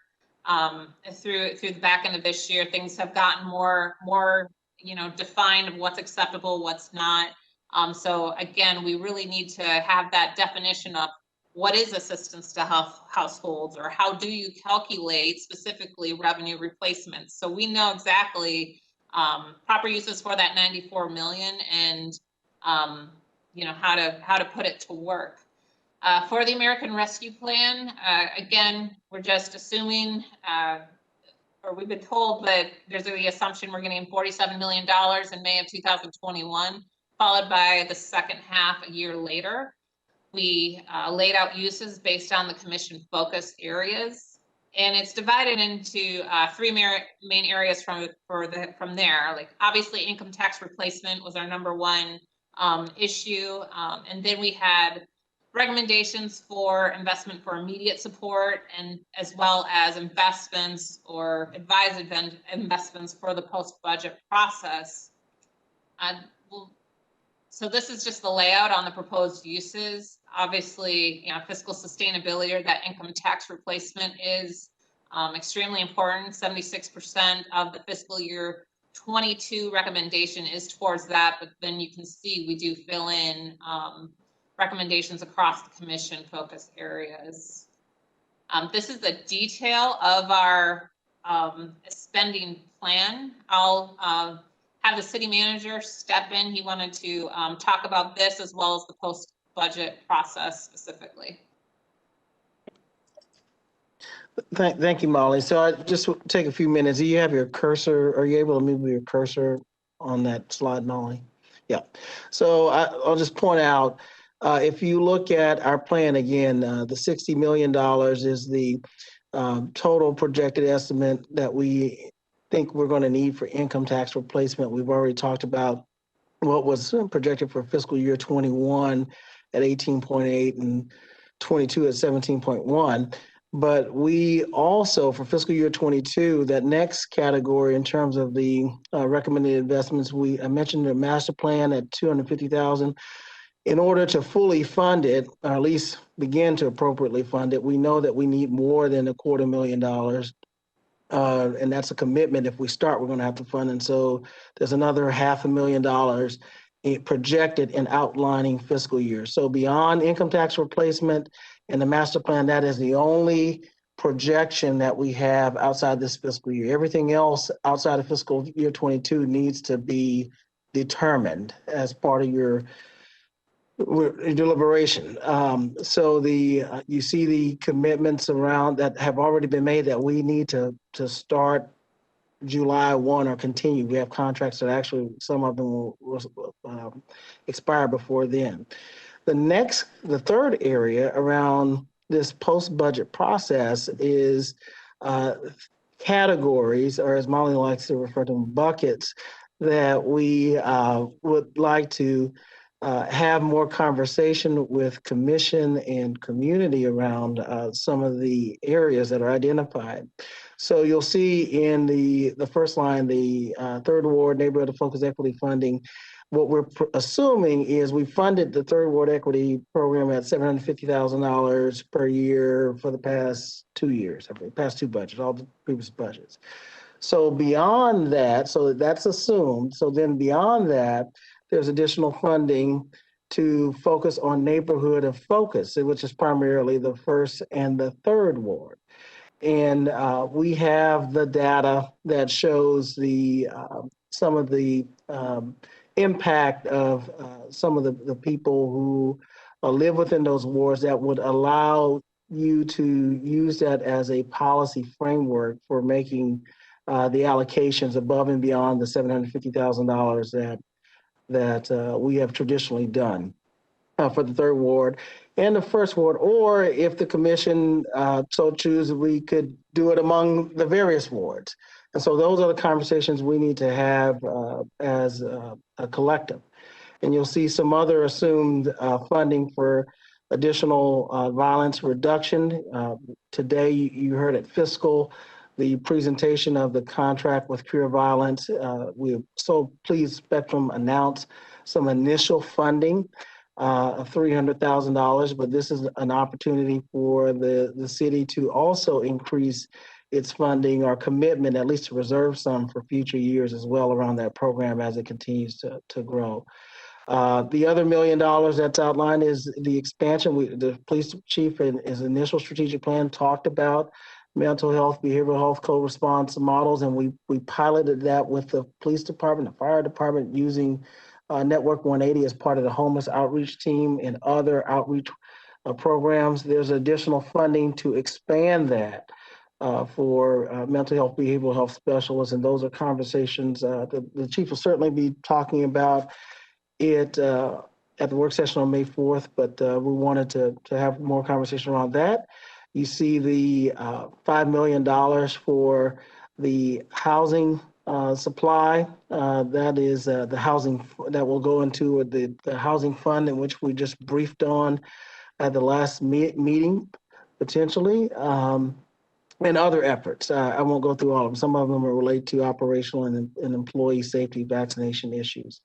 through the back end of this year, things have gotten more you know, defined of what's acceptable, what's not. So again, we really need to have that definition of what is assistance to households, or how do you calculate specifically revenue replacements, so we know exactly proper uses for that $94 million, and you know, how to put it to work. For the American Rescue Plan, again, we're just assuming, or we've been told that there's the assumption we're getting $47 million in May of 2021, followed by the second half a year later. We laid out uses based on the commission focus areas, and it's divided into three main areas from there. Like, obviously, income tax replacement was our #1 issue, and then we had recommendations for investment for immediate support, and as well as investments or advised investments for the post-budget process. So this is just the layout on the proposed uses. Obviously, you know, fiscal sustainability, or that income tax replacement, is extremely important. 76% of the fiscal year 22 recommendation is towards that, but then you can see we do fill in recommendations across the commission focus areas. This is the detail of our spending plan. I'll have the city manager step in. He wanted to talk about this as well as the post-budget process specifically. Thank you, Molly. So I just take a few minutes. Do you have your cursor? Are you able to move your cursor on that slide, Molly? Yeah. So I'll just point out, if you look at our plan again, the $60 million is the total projected estimate that we think we're going to need for income tax replacement. We've already talked about what was projected for fiscal year 21 at 18.8 and 22 at 17.1. But we also, for fiscal year 22, that next category in terms of the recommended investments, I mentioned the master plan at $250,000. In order to fully fund it, or at least begin to appropriately fund it, we know that we need more than $250,000. And that's a commitment. If we start, we're going to have to fund. And so there's another $500,000 projected in outlining fiscal year. So beyond income tax replacement and the master plan, that is the only projection that we have outside this fiscal year. Everything else outside of fiscal year 22 needs to be determined as part of your We're in deliberation. So you see the commitments around that have already been made that we need to start July 1 or continue. We have contracts that actually, some of them will expire before then. The third area around this post-budget process is categories, or as Molly likes to refer to them, buckets, that we would like to have more conversation with commission and community around some of the areas that are identified. So you'll see in the first line, the Third Ward Neighborhood of Focus Equity Funding. What we're assuming is we funded the Third Ward Equity Program at $750,000 per year for the past 2 years, past two budgets, all the previous budgets. So beyond that, so that's assumed. So then beyond that, there's additional funding to focus on neighborhood of focus, which is primarily the first and the third ward. And we have the data that shows the some of the impact of some of the people who live within those wards that would allow you to use that as a policy framework for making the allocations above and beyond the $750,000 that we have traditionally done for the third ward and the first ward, or if the commission so chooses, we could do it among the various wards. And so those are the conversations we need to have as a collective. And you'll see some other assumed funding for additional violence reduction. Today, you heard at Fiscal the presentation of the contract with Cure Violence. We're so pleased Spectrum announced some initial funding of $300,000, but this is an opportunity for the city to also increase its funding or commitment, at least to reserve some for future years as well around that program as it continues to grow. The other $1 million that's outlined is the expansion. The police chief in his initial strategic plan talked about mental health, behavioral health co-response models, and we piloted that with the police department, the fire department, using Network 180 as part of the homeless outreach team and other outreach programs. There's additional funding to expand that for mental health, behavioral health specialists, and those are conversations the chief will certainly be talking about it at the work session on May 4th, but we wanted to have more conversation around that. You see the $5 million for the housing supply. That is the housing that will go into the housing fund, in which we just briefed on at the last meeting, potentially, and other efforts. I won't go through all of them. Some of them are related to operational and employee safety vaccination issues.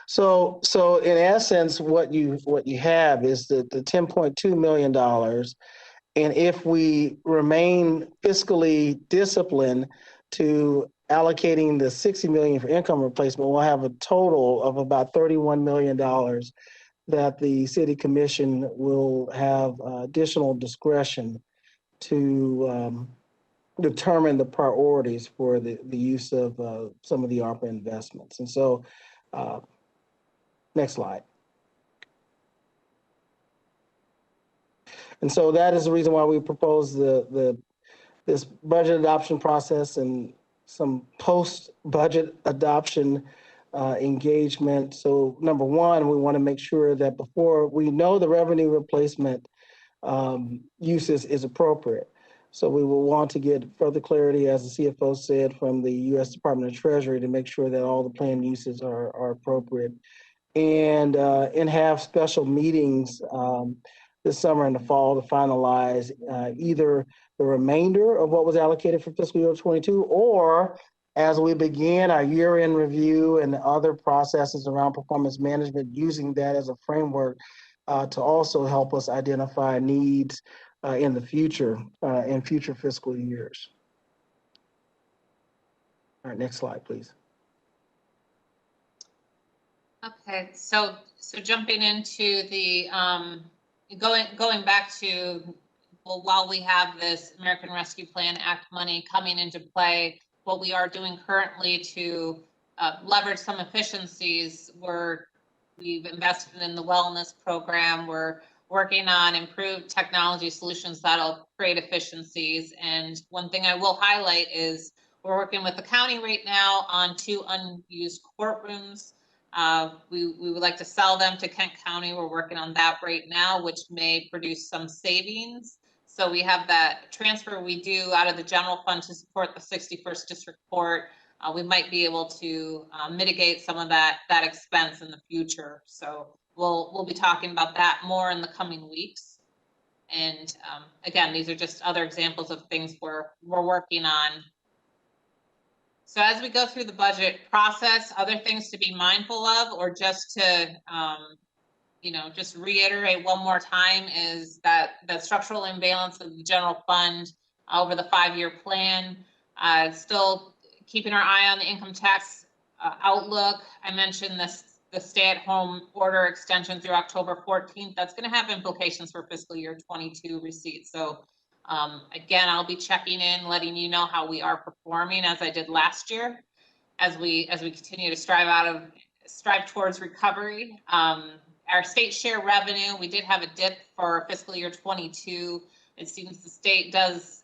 So in essence, what you have is the $10.2 million. And if we remain fiscally disciplined to allocating the $60 million for income replacement, we'll have a total of about $31 million that the city commission will have additional discretion to determine the priorities for the use of some of the ARPA investments. And so, next slide. And so that is the reason why we propose this budget adoption process and some post-budget adoption engagement. So number one, we want to make sure that before we know the revenue replacement uses is appropriate. So we will want to get further clarity, as the CFO said, from the U.S. Department of Treasury to make sure that all the planned uses are appropriate, and have special meetings this summer and the fall to finalize either the remainder of what was allocated for fiscal year 22, or as we begin our year-end review and other processes around performance management, using that as a framework to also help us identify needs in the future, in future fiscal years. All right, next slide, please. Okay, so jumping into the going back to, well, while we have this American Rescue Plan Act money coming into play, what we are doing currently to leverage some efficiencies, we're We've invested in the wellness program. We're working on improved technology solutions that'll create efficiencies. And one thing I will highlight is we're working with the county right now on 2 unused courtrooms. We would like to sell them to Kent County. We're working on that right now, which may produce some savings. So we have that transfer we do out of the general fund to support the 61st District Court. We might be able to mitigate some of that expense in the future. So we'll be talking about that more in the coming weeks. And again, these are just other examples of things we're working on. So as we go through the budget process, other things to be mindful of, or just to just reiterate one more time, is that the structural imbalance of the general fund over the 5-year plan. Still keeping our eye on the income tax outlook. I mentioned the stay-at-home order extension through October 14th. That's going to have implications for fiscal year 22 receipts. So again, I'll be checking in, letting you know how we are performing, as I did last year, as we continue to strive towards recovery. Our state share revenue, we did have a dip for fiscal year 22. It seems the state does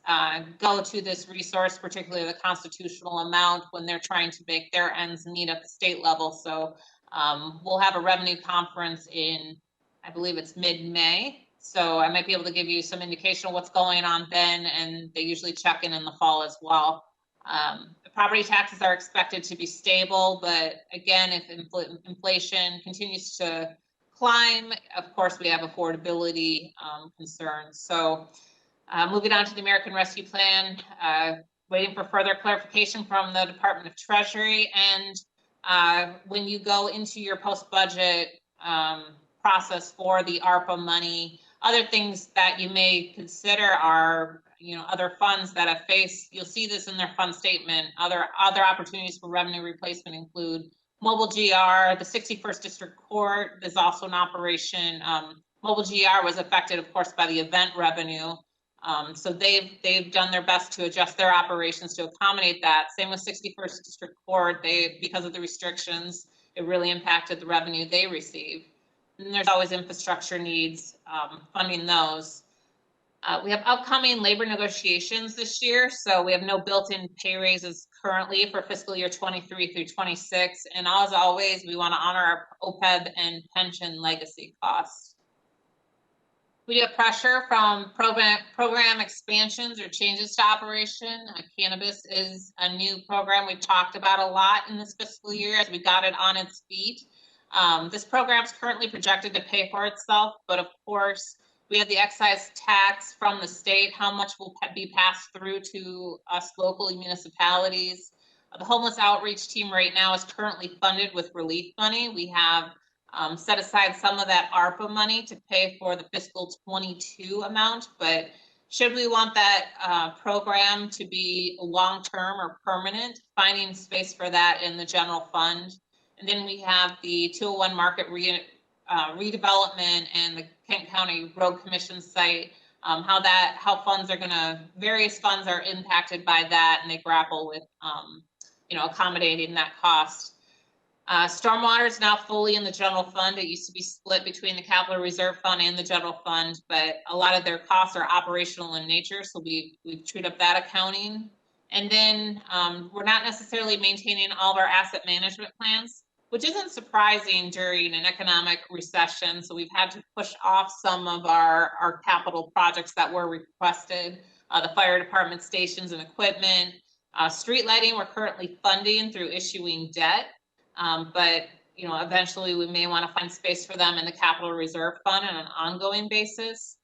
go to this resource, particularly the constitutional amount, when they're trying to make their ends meet at the state level. So we'll have a revenue conference in, I believe it's mid-May. So I might be able to give you some indication of what's going on then, and they usually check in the fall as well. The property taxes are expected to be stable, but again, if inflation continues to climb, of course, we have affordability concerns. So moving on to the American Rescue Plan, waiting for further clarification from the Department of Treasury. And when you go into your post-budget process for the ARPA money, other things that you may consider are, other funds that have faced, you'll see this in their fund statement. Other opportunities for revenue replacement include Mobile GR, the 61st District Court is also in operation. Mobile GR was affected, of course, by the event revenue. So they've done their best to adjust their operations to accommodate that. Same with 61st District Court. Because of the restrictions, it really impacted the revenue they receive. And there's always infrastructure needs, funding those. We have upcoming labor negotiations this year, so we have no built-in pay raises currently for fiscal year 23 through 26. And as always, we want to honor our OPEB and pension legacy costs. We have pressure from program expansions or changes to operation. Cannabis is a new program we've talked about a lot in this fiscal year as we got it on its feet. This program is currently projected to pay for itself, but of course, we have the excise tax from the state, how much will be passed through to us local municipalities. The homeless outreach team right now is currently funded with relief money. We have set aside some of that ARPA money to pay for the fiscal 22 amount, but should we want that program to be long-term or permanent, finding space for that in the general fund. And then we have the 201 market redevelopment and the Kent County Road Commission site, how funds are various funds are impacted by that, and they grapple with, accommodating that cost. Stormwater is now fully in the general fund. It used to be split between the capital reserve fund and the general fund, but a lot of their costs are operational in nature, so we've trued up that accounting. And then we're not necessarily maintaining all of our asset management plans, which isn't surprising during an economic recession. So we've had to push off some of our capital projects that were requested, the fire department stations and equipment. Street lighting, we're currently funding through issuing debt, but eventually we may want to find space for them in the capital reserve fund on an ongoing basis.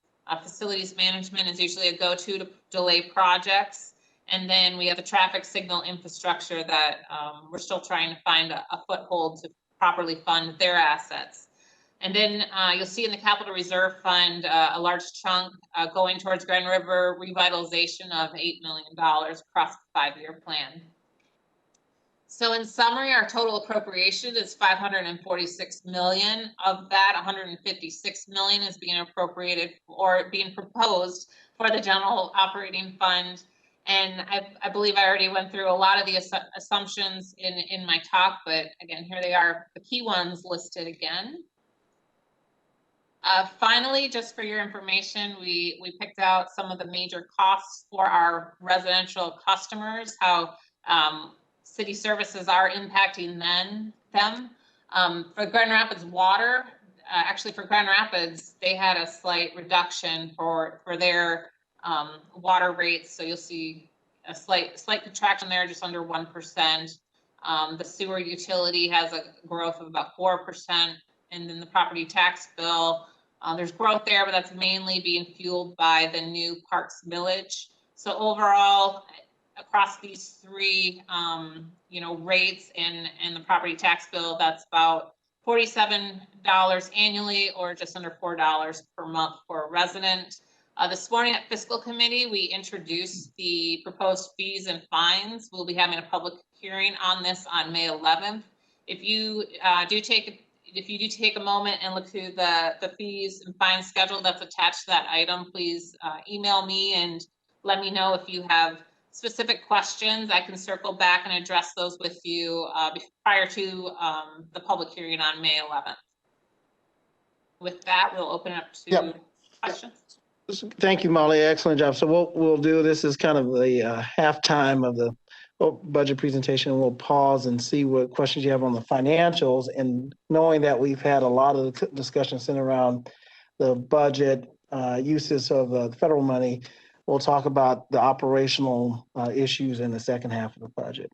Facilities management is usually a go-to to delay projects. And then we have the traffic signal infrastructure that we're still trying to find a foothold to properly fund their assets. And then you'll see in the Capital Reserve Fund a large chunk going towards Grand River revitalization of $8 million across the 5-year plan. So in summary, our total appropriation is $546 million. Of that, $156 million is being appropriated or being proposed for the general operating fund. And I believe I already went through a lot of the assumptions in my talk, but again, here they are, the key ones listed again. Finally, just for your information, we picked out some of the major costs for our residential customers, how city services are impacting them. For Grand Rapids Water, actually for Grand Rapids, they had a slight reduction for their water rates. So you'll see a slight contraction there, just under 1%. The sewer utility has a growth of about 4%. And then the property tax bill, there's growth there, but that's mainly being fueled by the new parks millage. So overall, across these three, rates and the property tax bill, that's about $47 annually, or just under $4 per month for a resident. This morning at Fiscal Committee, we introduced the proposed fees and fines. We'll be having a public hearing on this on May 11th. If you do take a moment and look through the fees and fines schedule that's attached to that item, please email me and let me know if you have specific questions. I can circle back and address those with you prior to the public hearing on May 11th. With that, we'll open it up to questions. Thank you, Molly. Excellent job. So what we'll do, this is kind of the halftime of the budget presentation. We'll pause and see what questions you have on the financials. And knowing that we've had a lot of discussion centered around the budget uses of the federal money, we'll talk about the operational issues in the second half of the budget.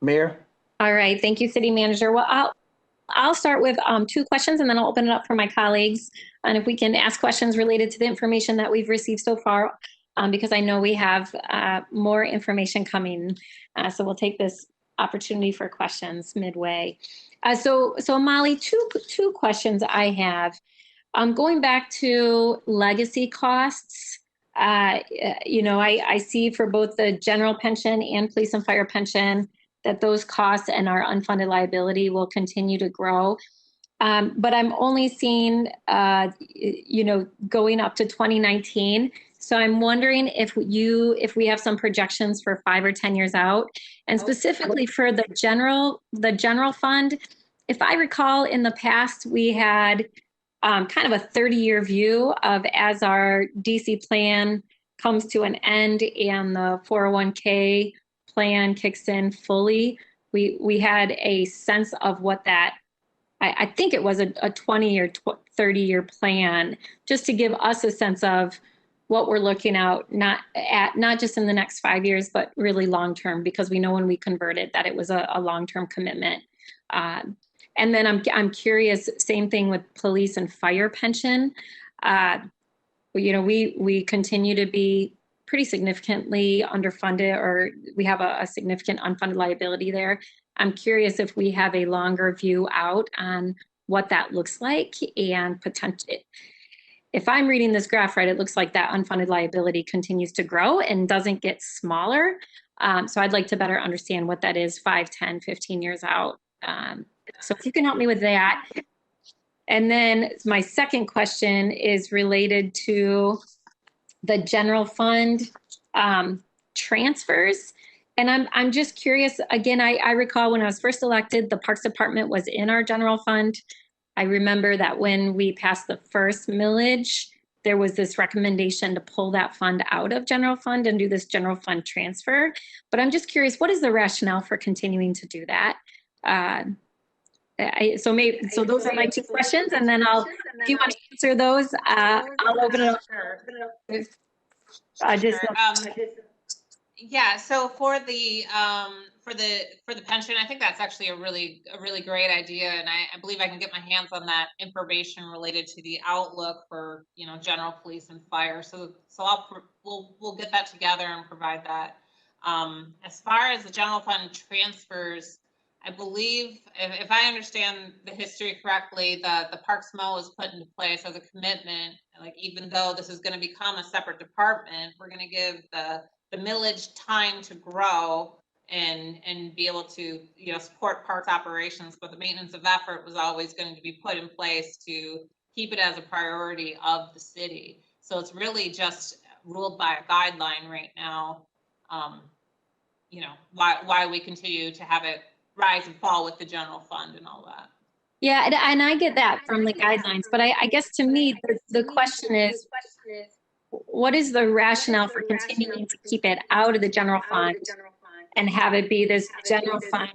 Mayor? All right. Thank you, City Manager. Well, I'll start with 2 questions, and then I'll open it up for my colleagues. And if we can ask questions related to the information that we've received so far, because I know we have more information coming. So we'll take this opportunity for questions midway. So Molly, two questions I have. Going back to legacy costs, I see for both the general pension and police and fire pension that those costs and our unfunded liability will continue to grow. But I'm only seeing, going up to 2019. So I'm wondering if we have some projections for 5 or 10 years out, and specifically for the general fund. If I recall, in the past, we had kind of a 30-year view of as our DC plan comes to an end and the 401k plan kicks in fully, we had a sense of what that, I think it was a 20 or 30-year plan, just to give us a sense of what we're looking out, not just in the next 5 years, but really long-term, because we know when we converted that it was a long-term commitment. And then I'm curious, same thing with police and fire pension. We continue to be pretty significantly underfunded, or we have a significant unfunded liability there. I'm curious if we have a longer view out on what that looks like, and potentially, if I'm reading this graph right, it looks like that unfunded liability continues to grow and doesn't get smaller. So I'd like to better understand what that is 5, 10, 15 years out. So if you can help me with that. And then my second question is related to the general fund transfers. And I'm just curious, again, I recall when I was first elected, the Parks Department was in our general fund. I remember that when we passed the first millage, there was this recommendation to pull that fund out of general fund and do this general fund transfer. But I'm just curious, what is the rationale for continuing to do that? So those are my 2 questions, and then if you want to answer those, I'll open it up. Yeah. So for the pension, I think that's actually a really great idea, and I believe I can get my hands on that information related to the outlook for general police and fire. So we'll get that together and provide that. As far as the general fund transfers, I believe, if I understand the history correctly, the Parks Mo was put into place as a commitment. Like, even though this is going to become a separate department, we're going to give the millage time to grow and be able to support parks operations. But the maintenance of effort was always going to be put in place to keep it as a priority of the city. So it's really just ruled by a guideline right now. You know, why we continue to have it rise and fall with the general fund and all that. Yeah, and I get that from the guidelines, but I guess to me, the question is, what is the rationale for continuing to keep it out of the general fund and have it be this general fund?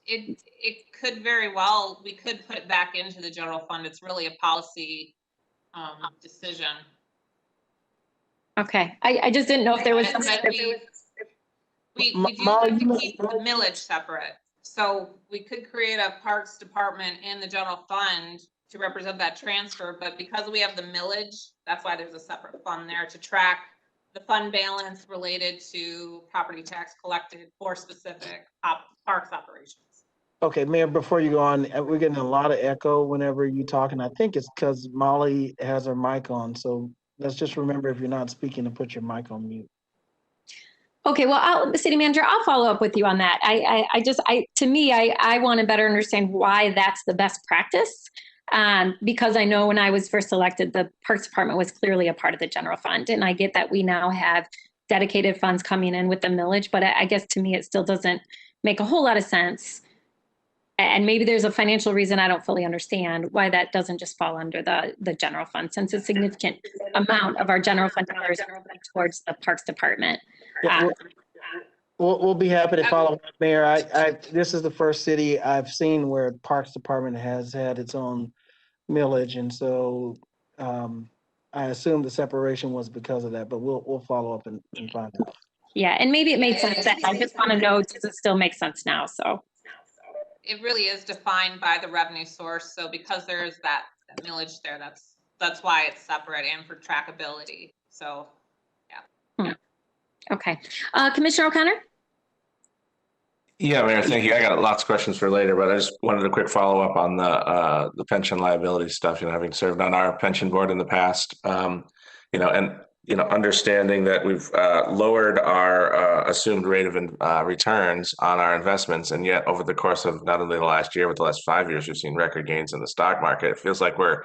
It could very well, we could put it back into the general fund. It's really a policy decision. Okay, I just didn't know if there was something But that we do have to keep the millage separate. So we could create a parks department in the general fund to represent that transfer, but because we have the millage, that's why there's a separate fund there to track the fund balance related to property tax collected for specific parks operations. Okay, Mayor, before you go on, we're getting a lot of echo whenever you talk, and I think it's because Molly has her mic on. So let's just remember, if you're not speaking, to put your mic on mute. Okay, well, the city manager, I'll follow up with you on that. To me, I want to better understand why that's the best practice. Because I know when I was first elected, the Parks Department was clearly a part of the general fund. And I get that we now have dedicated funds coming in with the millage, but I guess to me, it still doesn't make a whole lot of sense. And maybe there's a financial reason I don't fully understand why that doesn't just fall under the general fund, since a significant amount of our general fund dollars are towards the Parks Department. Yeah, we'll be happy to follow up, Mayor. This is the first city I've seen where Parks Department has had its own millage, and so I assume the separation was because of that. But we'll follow up and find out. Yeah, and maybe it made sense then. I just want to know, does it still make sense now? So it really is defined by the revenue source. So because there is that millage there, that's why it's separate and for trackability. So yeah. Okay. Commissioner O'Connor? Yeah, Mayor, thank you. I got lots of questions for later, but I just wanted a quick follow up on the pension liability stuff. You know, having served on our pension board in the past, understanding that we've lowered our assumed rate of returns on our investments, and yet over the course of not only the last year but the last 5 years, we've seen record gains in the stock market. It feels like we're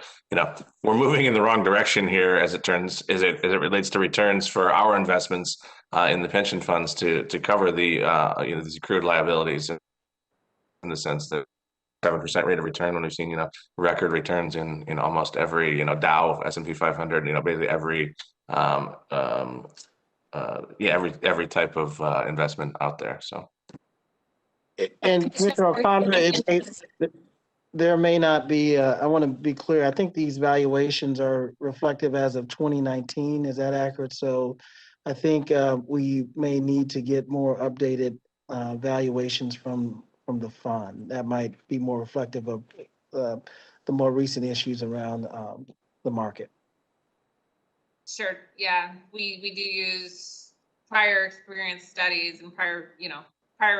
moving in the wrong direction here as it relates to returns for our investments in the pension funds to cover these accrued liabilities, in the sense that 7% rate of return when we've seen record returns in almost every Dow, S&P 500, basically every every type of investment out there. So, and Commissioner O'Connor, there may not be. I want to be clear. I think these valuations are reflective as of 2019. Is that accurate? So, I think we may need to get more updated valuations from the fund. That might be more reflective of the more recent issues around the market. Sure. Yeah, we do use prior experience studies and prior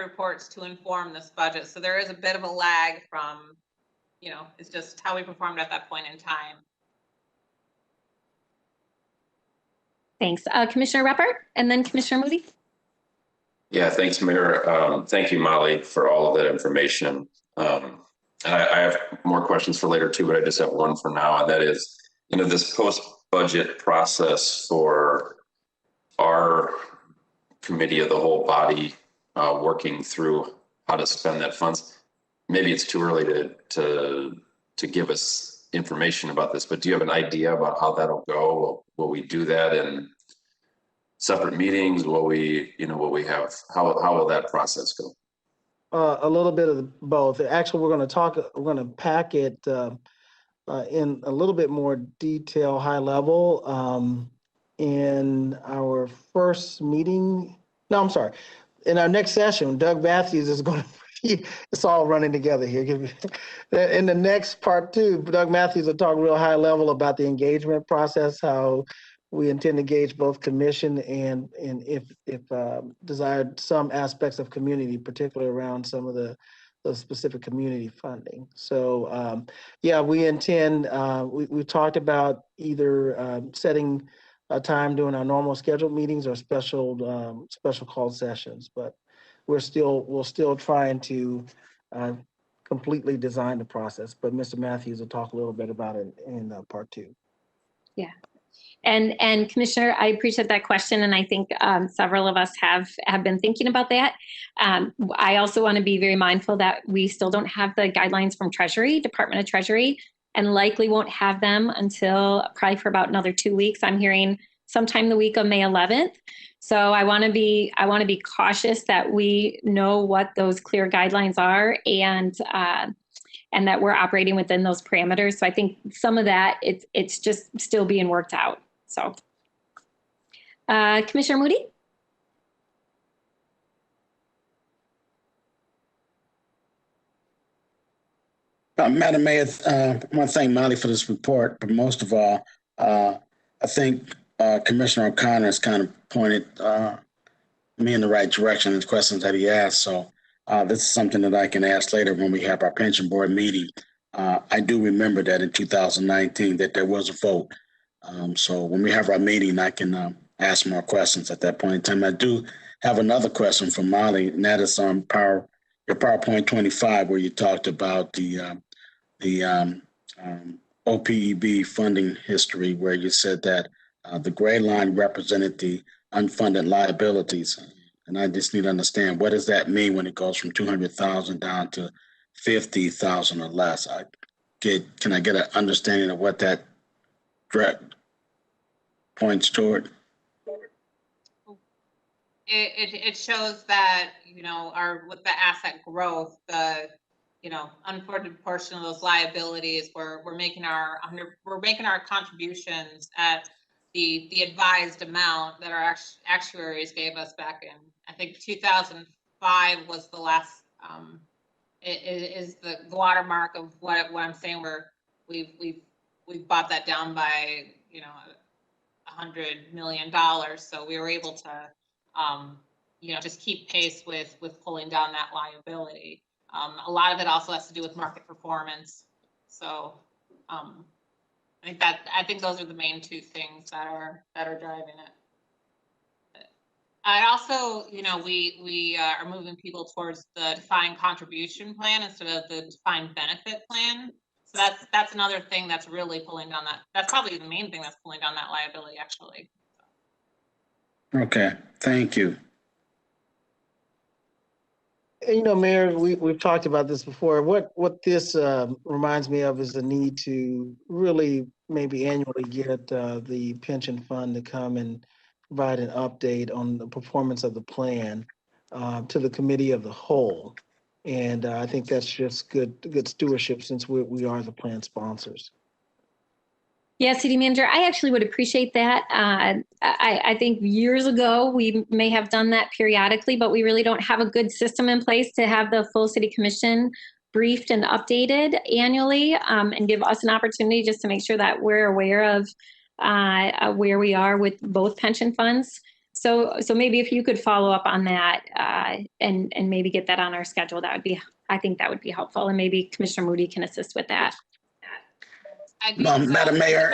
reports to inform this budget. So there is a bit of a lag from, it's just how we performed at that point in time. Thanks. Commissioner Repper, and then Commissioner Moody. Yeah, thanks, Mayor. Thank you, Molly, for all of that information. And I have more questions for later too, but I just have one for now, and that is, this post-budget process for our committee of the whole body working through how to spend that funds. Maybe it's too early to give us information about this, but do you have an idea about how that'll go? Will we do that in separate meetings? Will we have, how will that process go? A little bit of both. Actually, we're going to pack it in a little bit more detail, high level, in our first meeting. No, I'm sorry. In our next session, Doug Matthews is going to, it's all running together here. In the next part 2, Doug Matthews will talk real high level about the engagement process, how we intend to engage both commission and if desired, some aspects of community, particularly around some of the specific community funding. So we intend, we talked about either setting a time during our normal scheduled meetings or special called sessions, but we're still trying to completely design the process. But Mr. Matthews will talk a little bit about it in part 2. Yeah. And Commissioner, I appreciate that question, and I think several of us have been thinking about that. I also want to be very mindful that we still don't have the guidelines from Department of Treasury, and likely won't have them until probably for about another 2 weeks. I'm hearing sometime the week of May 11th. So I want to be cautious that we know what those clear guidelines are, and that we're operating within those parameters. So I think some of that it's just still being worked out. So, Commissioner Moody? Madam Mayor, I want to thank Molly for this report, but most of all, I think Commissioner O'Connor has kind of pointed me in the right direction in the questions that he asked. So this is something that I can ask later when we have our pension board meeting. I do remember that in 2019 that there was a vote. So when we have our meeting, I can ask more questions at that point in time. I do have another question for Molly, and that is on your PowerPoint 25, where you talked about the OPEB funding history, where you said that the gray line represented the unfunded liabilities. And I just need to understand, what does that mean when it goes from 200,000 down to 50,000 or less? Can I get an understanding of what that points toward? It shows that, with the asset growth, the unfunded portion of those liabilities, we're making our contributions at the advised amount that our actuaries gave us back in, I think 2005 was the last is the watermark of what I'm saying. We've bought that down by $100 million, so we were able to just keep pace with pulling down that liability. A lot of it also has to do with market performance. So I think those are the main two things that are driving it. I also, we are moving people towards the defined contribution plan instead of the defined benefit plan. So that's another thing that's really pulling down that. That's probably the main thing that's pulling down that liability, actually. Okay, thank you. Mayor, we've talked about this before. What this reminds me of is the need to really maybe annually get the pension fund to come and provide an update on the performance of the plan to the committee of the whole. And I think that's just good stewardship, since we are the plan sponsors. Yeah, City Manager, I actually would appreciate that. I think years ago, we may have done that periodically, but we really don't have a good system in place to have the full City Commission briefed and updated annually, and give us an opportunity just to make sure that we're aware of where we are with both pension funds. So maybe if you could follow up on that and maybe get that on our schedule, I think that would be helpful. And maybe Commissioner Moody can assist with that. Madam Mayor,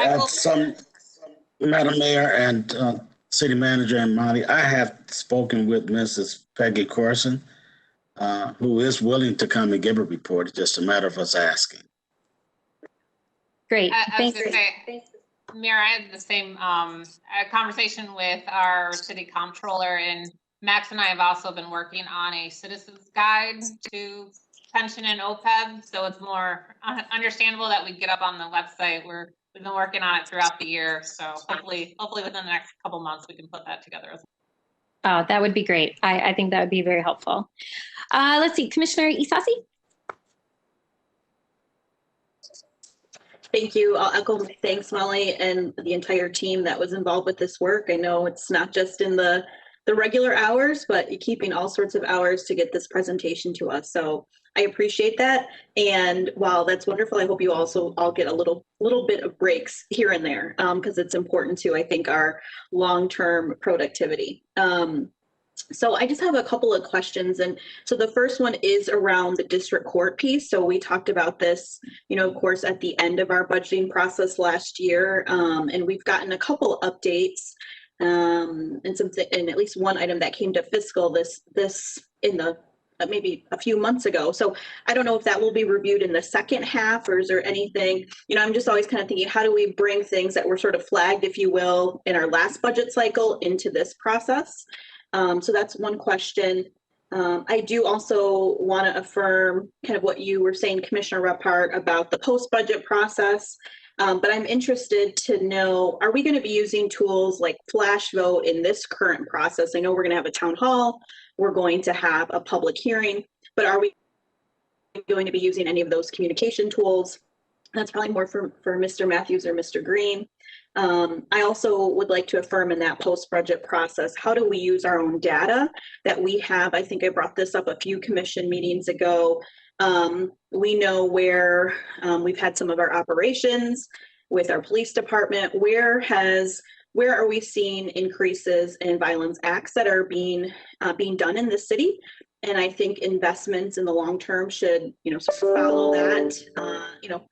Madam Mayor and City Manager and Molly, I have spoken with Mrs. Peggy Corson, who is willing to come and give a report. It's just a matter of us asking. Great. I was going to say, Mayor, I had the same conversation with our city comptroller, and Max and I have also been working on a citizen's guide to pension and OPEB, so it's more understandable that we get up on the website. We've been working on it throughout the year, so hopefully within the next couple months we can put that together as well. Oh, that would be great. I think that would be very helpful. Let's see, Commissioner Isasi. Thank you. I'll echo thanks, Molly, and the entire team that was involved with this work. I know it's not just in the regular hours, but keeping all sorts of hours to get this presentation to us. So I appreciate that. And while that's wonderful, I hope you also all get a little bit of breaks here and there, because it's important to, I think, our long-term productivity. So I just have a couple of questions. And so the first one is around the district court piece. So we talked about this, of course, at the end of our budgeting process last year, and we've gotten a couple updates. And at least one item that came to fiscal this in the maybe a few months ago. So I don't know if that will be reviewed in the second half, or is there anything, I'm just always kind of thinking, how do we bring things that were sort of flagged, if you will, in our last budget cycle into this process? So that's one question. I do also want to affirm kind of what you were saying, Commissioner Repart, about the post-budget process. But I'm interested to know, are we going to be using tools like flash vote in this current process? I know we're going to have a town hall, we're going to have a public hearing, but are we going to be using any of those communication tools? That's probably more for Mr. Matthews or Mr. Green. I also would like to affirm in that post-budget process, how do we use our own data that we have? I think I brought this up a few commission meetings ago. We know where we've had some of our operations with our police department. Where are we seeing increases in violence acts that are being done in the city? And I think investments in the long term should, sort of follow that.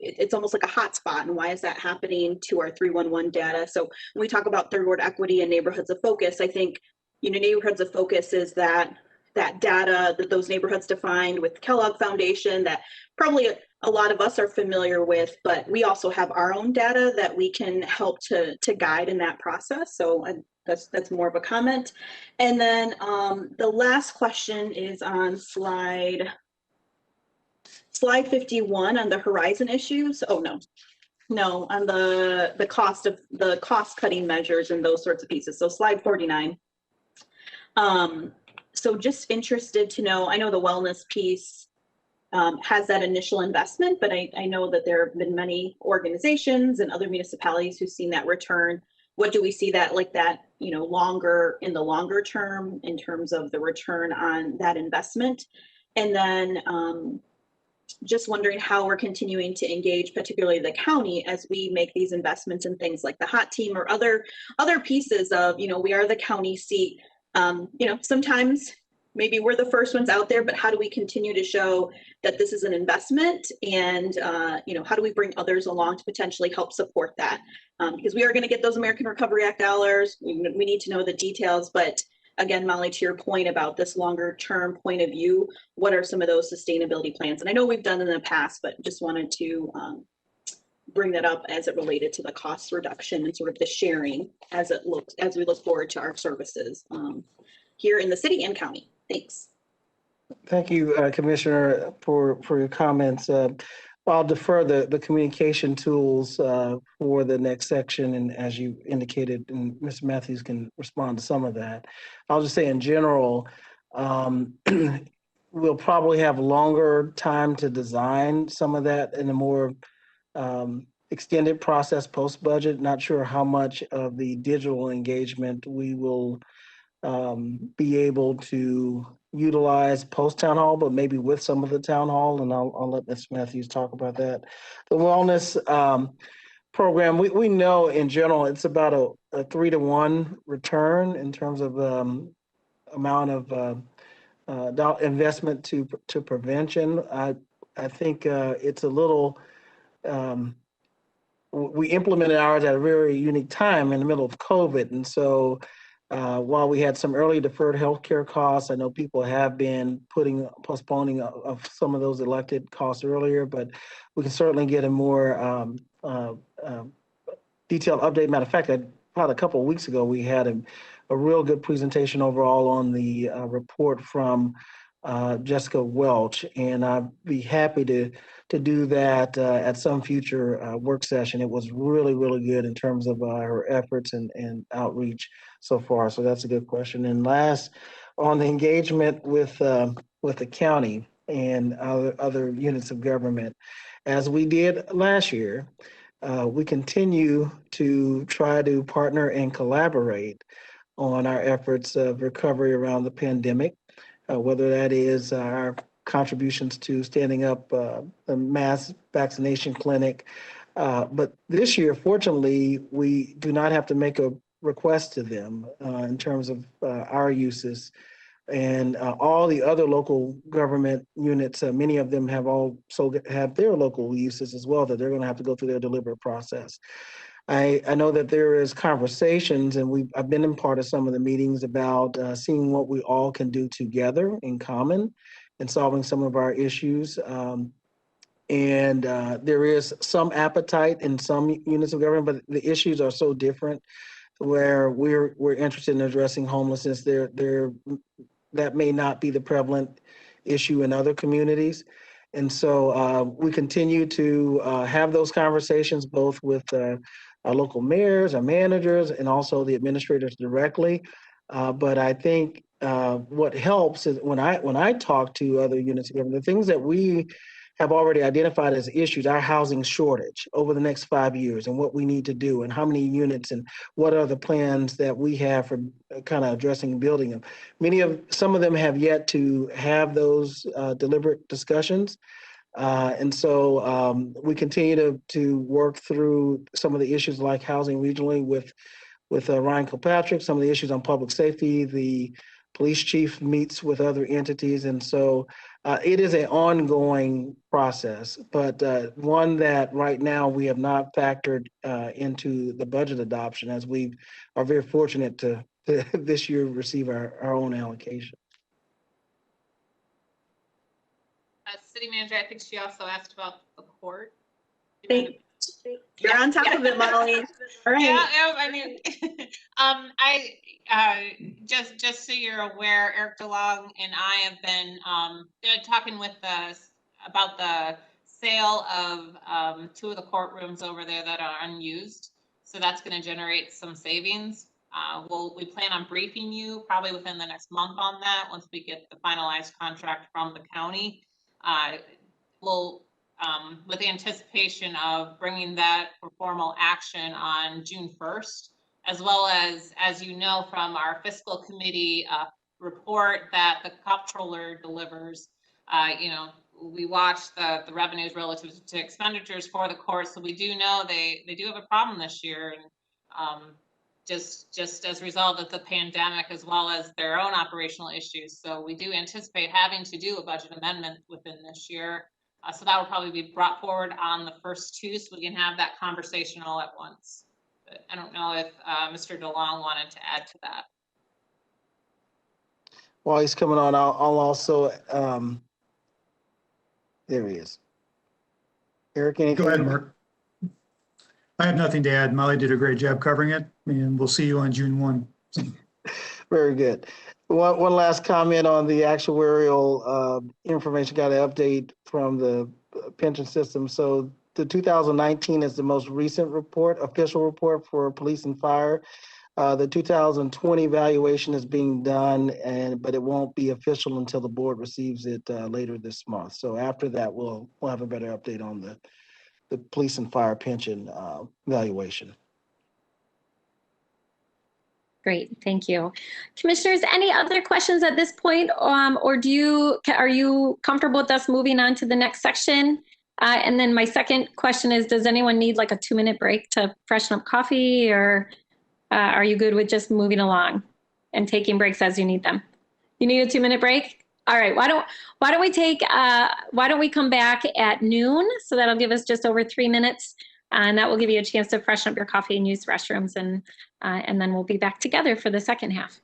It's almost like a hotspot. And why is that happening to our 311 data? So when we talk about third ward equity and neighborhoods of focus, I think, neighborhoods of focus is that data that those neighborhoods defined with Kellogg Foundation that probably a lot of us are familiar with, but we also have our own data that we can help to guide in that process. So that's more of a comment. And then the last question is on slide 51 on the horizon issues. Oh, no, on the cost cutting measures and those sorts of pieces. So slide 49. So just interested to know, I know the wellness piece has that initial investment, but I know that there have been many organizations and other municipalities who've seen that return. What do we see that in the longer term in terms of the return on that investment? And then just wondering how we're continuing to engage, particularly the county, as we make these investments in things like the hot team or other pieces of, we are the county seat. Sometimes maybe we're the first ones out there, but how do we continue to show that this is an investment? And, how do we bring others along to potentially help support that? Because we are going to get those American Recovery Act dollars. We need to know the details, but again, Molly, to your point about this longer term point of view, what are some of those sustainability plans? And I know we've done in the past, but just wanted to bring that up as it related to the cost reduction and sort of the sharing as we look forward to our services here in the city and county. Thanks. Thank you, Commissioner, for your comments. I'll defer the communication tools for the next section, and as you indicated, and Mr. Matthews can respond to some of that. I'll just say in general, we'll probably have longer time to design some of that in a more extended process post-budget. Not sure how much of the digital engagement we will be able to utilize post-town hall, but maybe with some of the town hall, and I'll let Ms. Matthews talk about that. The wellness program, we know in general it's about a 3-to-1 return in terms of amount of investment to prevention. I think it's a little, we implemented ours at a very unique time in the middle of COVID, and so while we had some early deferred healthcare costs, I know people have been postponing of some of those elected costs earlier, but we can certainly get a more detailed update. Matter of fact, about a couple of weeks ago, we had a real good presentation overall on the report from Jessica Welch, and I'd be happy to do that at some future work session. It was really, really good in terms of her efforts and outreach so far. So that's a good question. And last, on the engagement with the county and other units of government, as we did last year, we continue to try to partner and collaborate on our efforts of recovery around the pandemic, whether that is our contributions to standing up the mass vaccination clinic. But this year, fortunately, we do not have to make a request to them in terms of our uses. And all the other local government units, many of them have also have their local uses as well that they're going to have to go through their deliberate process. I know that there is conversations, and I've been in part of some of the meetings about seeing what we all can do together in common and solving some of our issues. And there is some appetite in some units of government, but the issues are so different. Where we're interested in addressing homelessness, that may not be the prevalent issue in other communities. And so we continue to have those conversations both with our local mayors, our managers, and also the administrators directly. But I think what helps is when I talk to other units of government, the things that we have already identified as issues, our housing shortage over the next 5 years and what we need to do and how many units and what are the plans that we have for kind of addressing and building them. Some of them have yet to have those deliberate discussions. And so we continue to work through some of the issues like housing regionally with Ryan Kilpatrick, some of the issues on public safety. The police chief meets with other entities. And so it is an ongoing process, but one that right now we have not factored into the budget adoption, as we are very fortunate to this year receive our own allocation. City manager, I think she also asked about the court. You're on top of it, Molly. All right. Yeah, I mean, just so you're aware, Eric DeLong and I have been talking with us about the sale of 2 of the courtrooms over there that are unused. So that's going to generate some savings. We plan on briefing you probably within the next month on that once we get the finalized contract from the county. We'll with the anticipation of bringing that for formal action on June 1st, as well as you know from our fiscal committee report that the comptroller delivers, we watch the revenues relative to expenditures for the court. So we do know they do have a problem this year, and just as a result of the pandemic, as well as their own operational issues. So we do anticipate having to do a budget amendment within this year. So that will probably be brought forward on the first 2, so we can have that conversation all at once. But I don't know if Mr. DeLong wanted to add to that. While he's coming on, I'll also, there he is. Eric, anything? Go ahead, Mark. I have nothing to add. Molly did a great job covering it, and we'll see you on June 1. Very good. One last comment on the actuarial information. Got an update from the pension system. So the 2019 is the most recent report, official report for police and fire. The 2020 valuation is being done, but it won't be official until the board receives it later this month. So after that, we'll have a better update on the police and fire pension valuation. Great, thank you. Commissioners, any other questions at this point? Or are you comfortable with us moving on to the next section? And then my second question is, does anyone need like a 2-minute break to freshen up coffee, or are you good with just moving along and taking breaks as you need them? You need a 2-minute break? All right, why don't we come back at noon? So that'll give us just over 3 minutes. And that will give you a chance to freshen up your coffee and use restrooms, and then we'll be back together for the second half.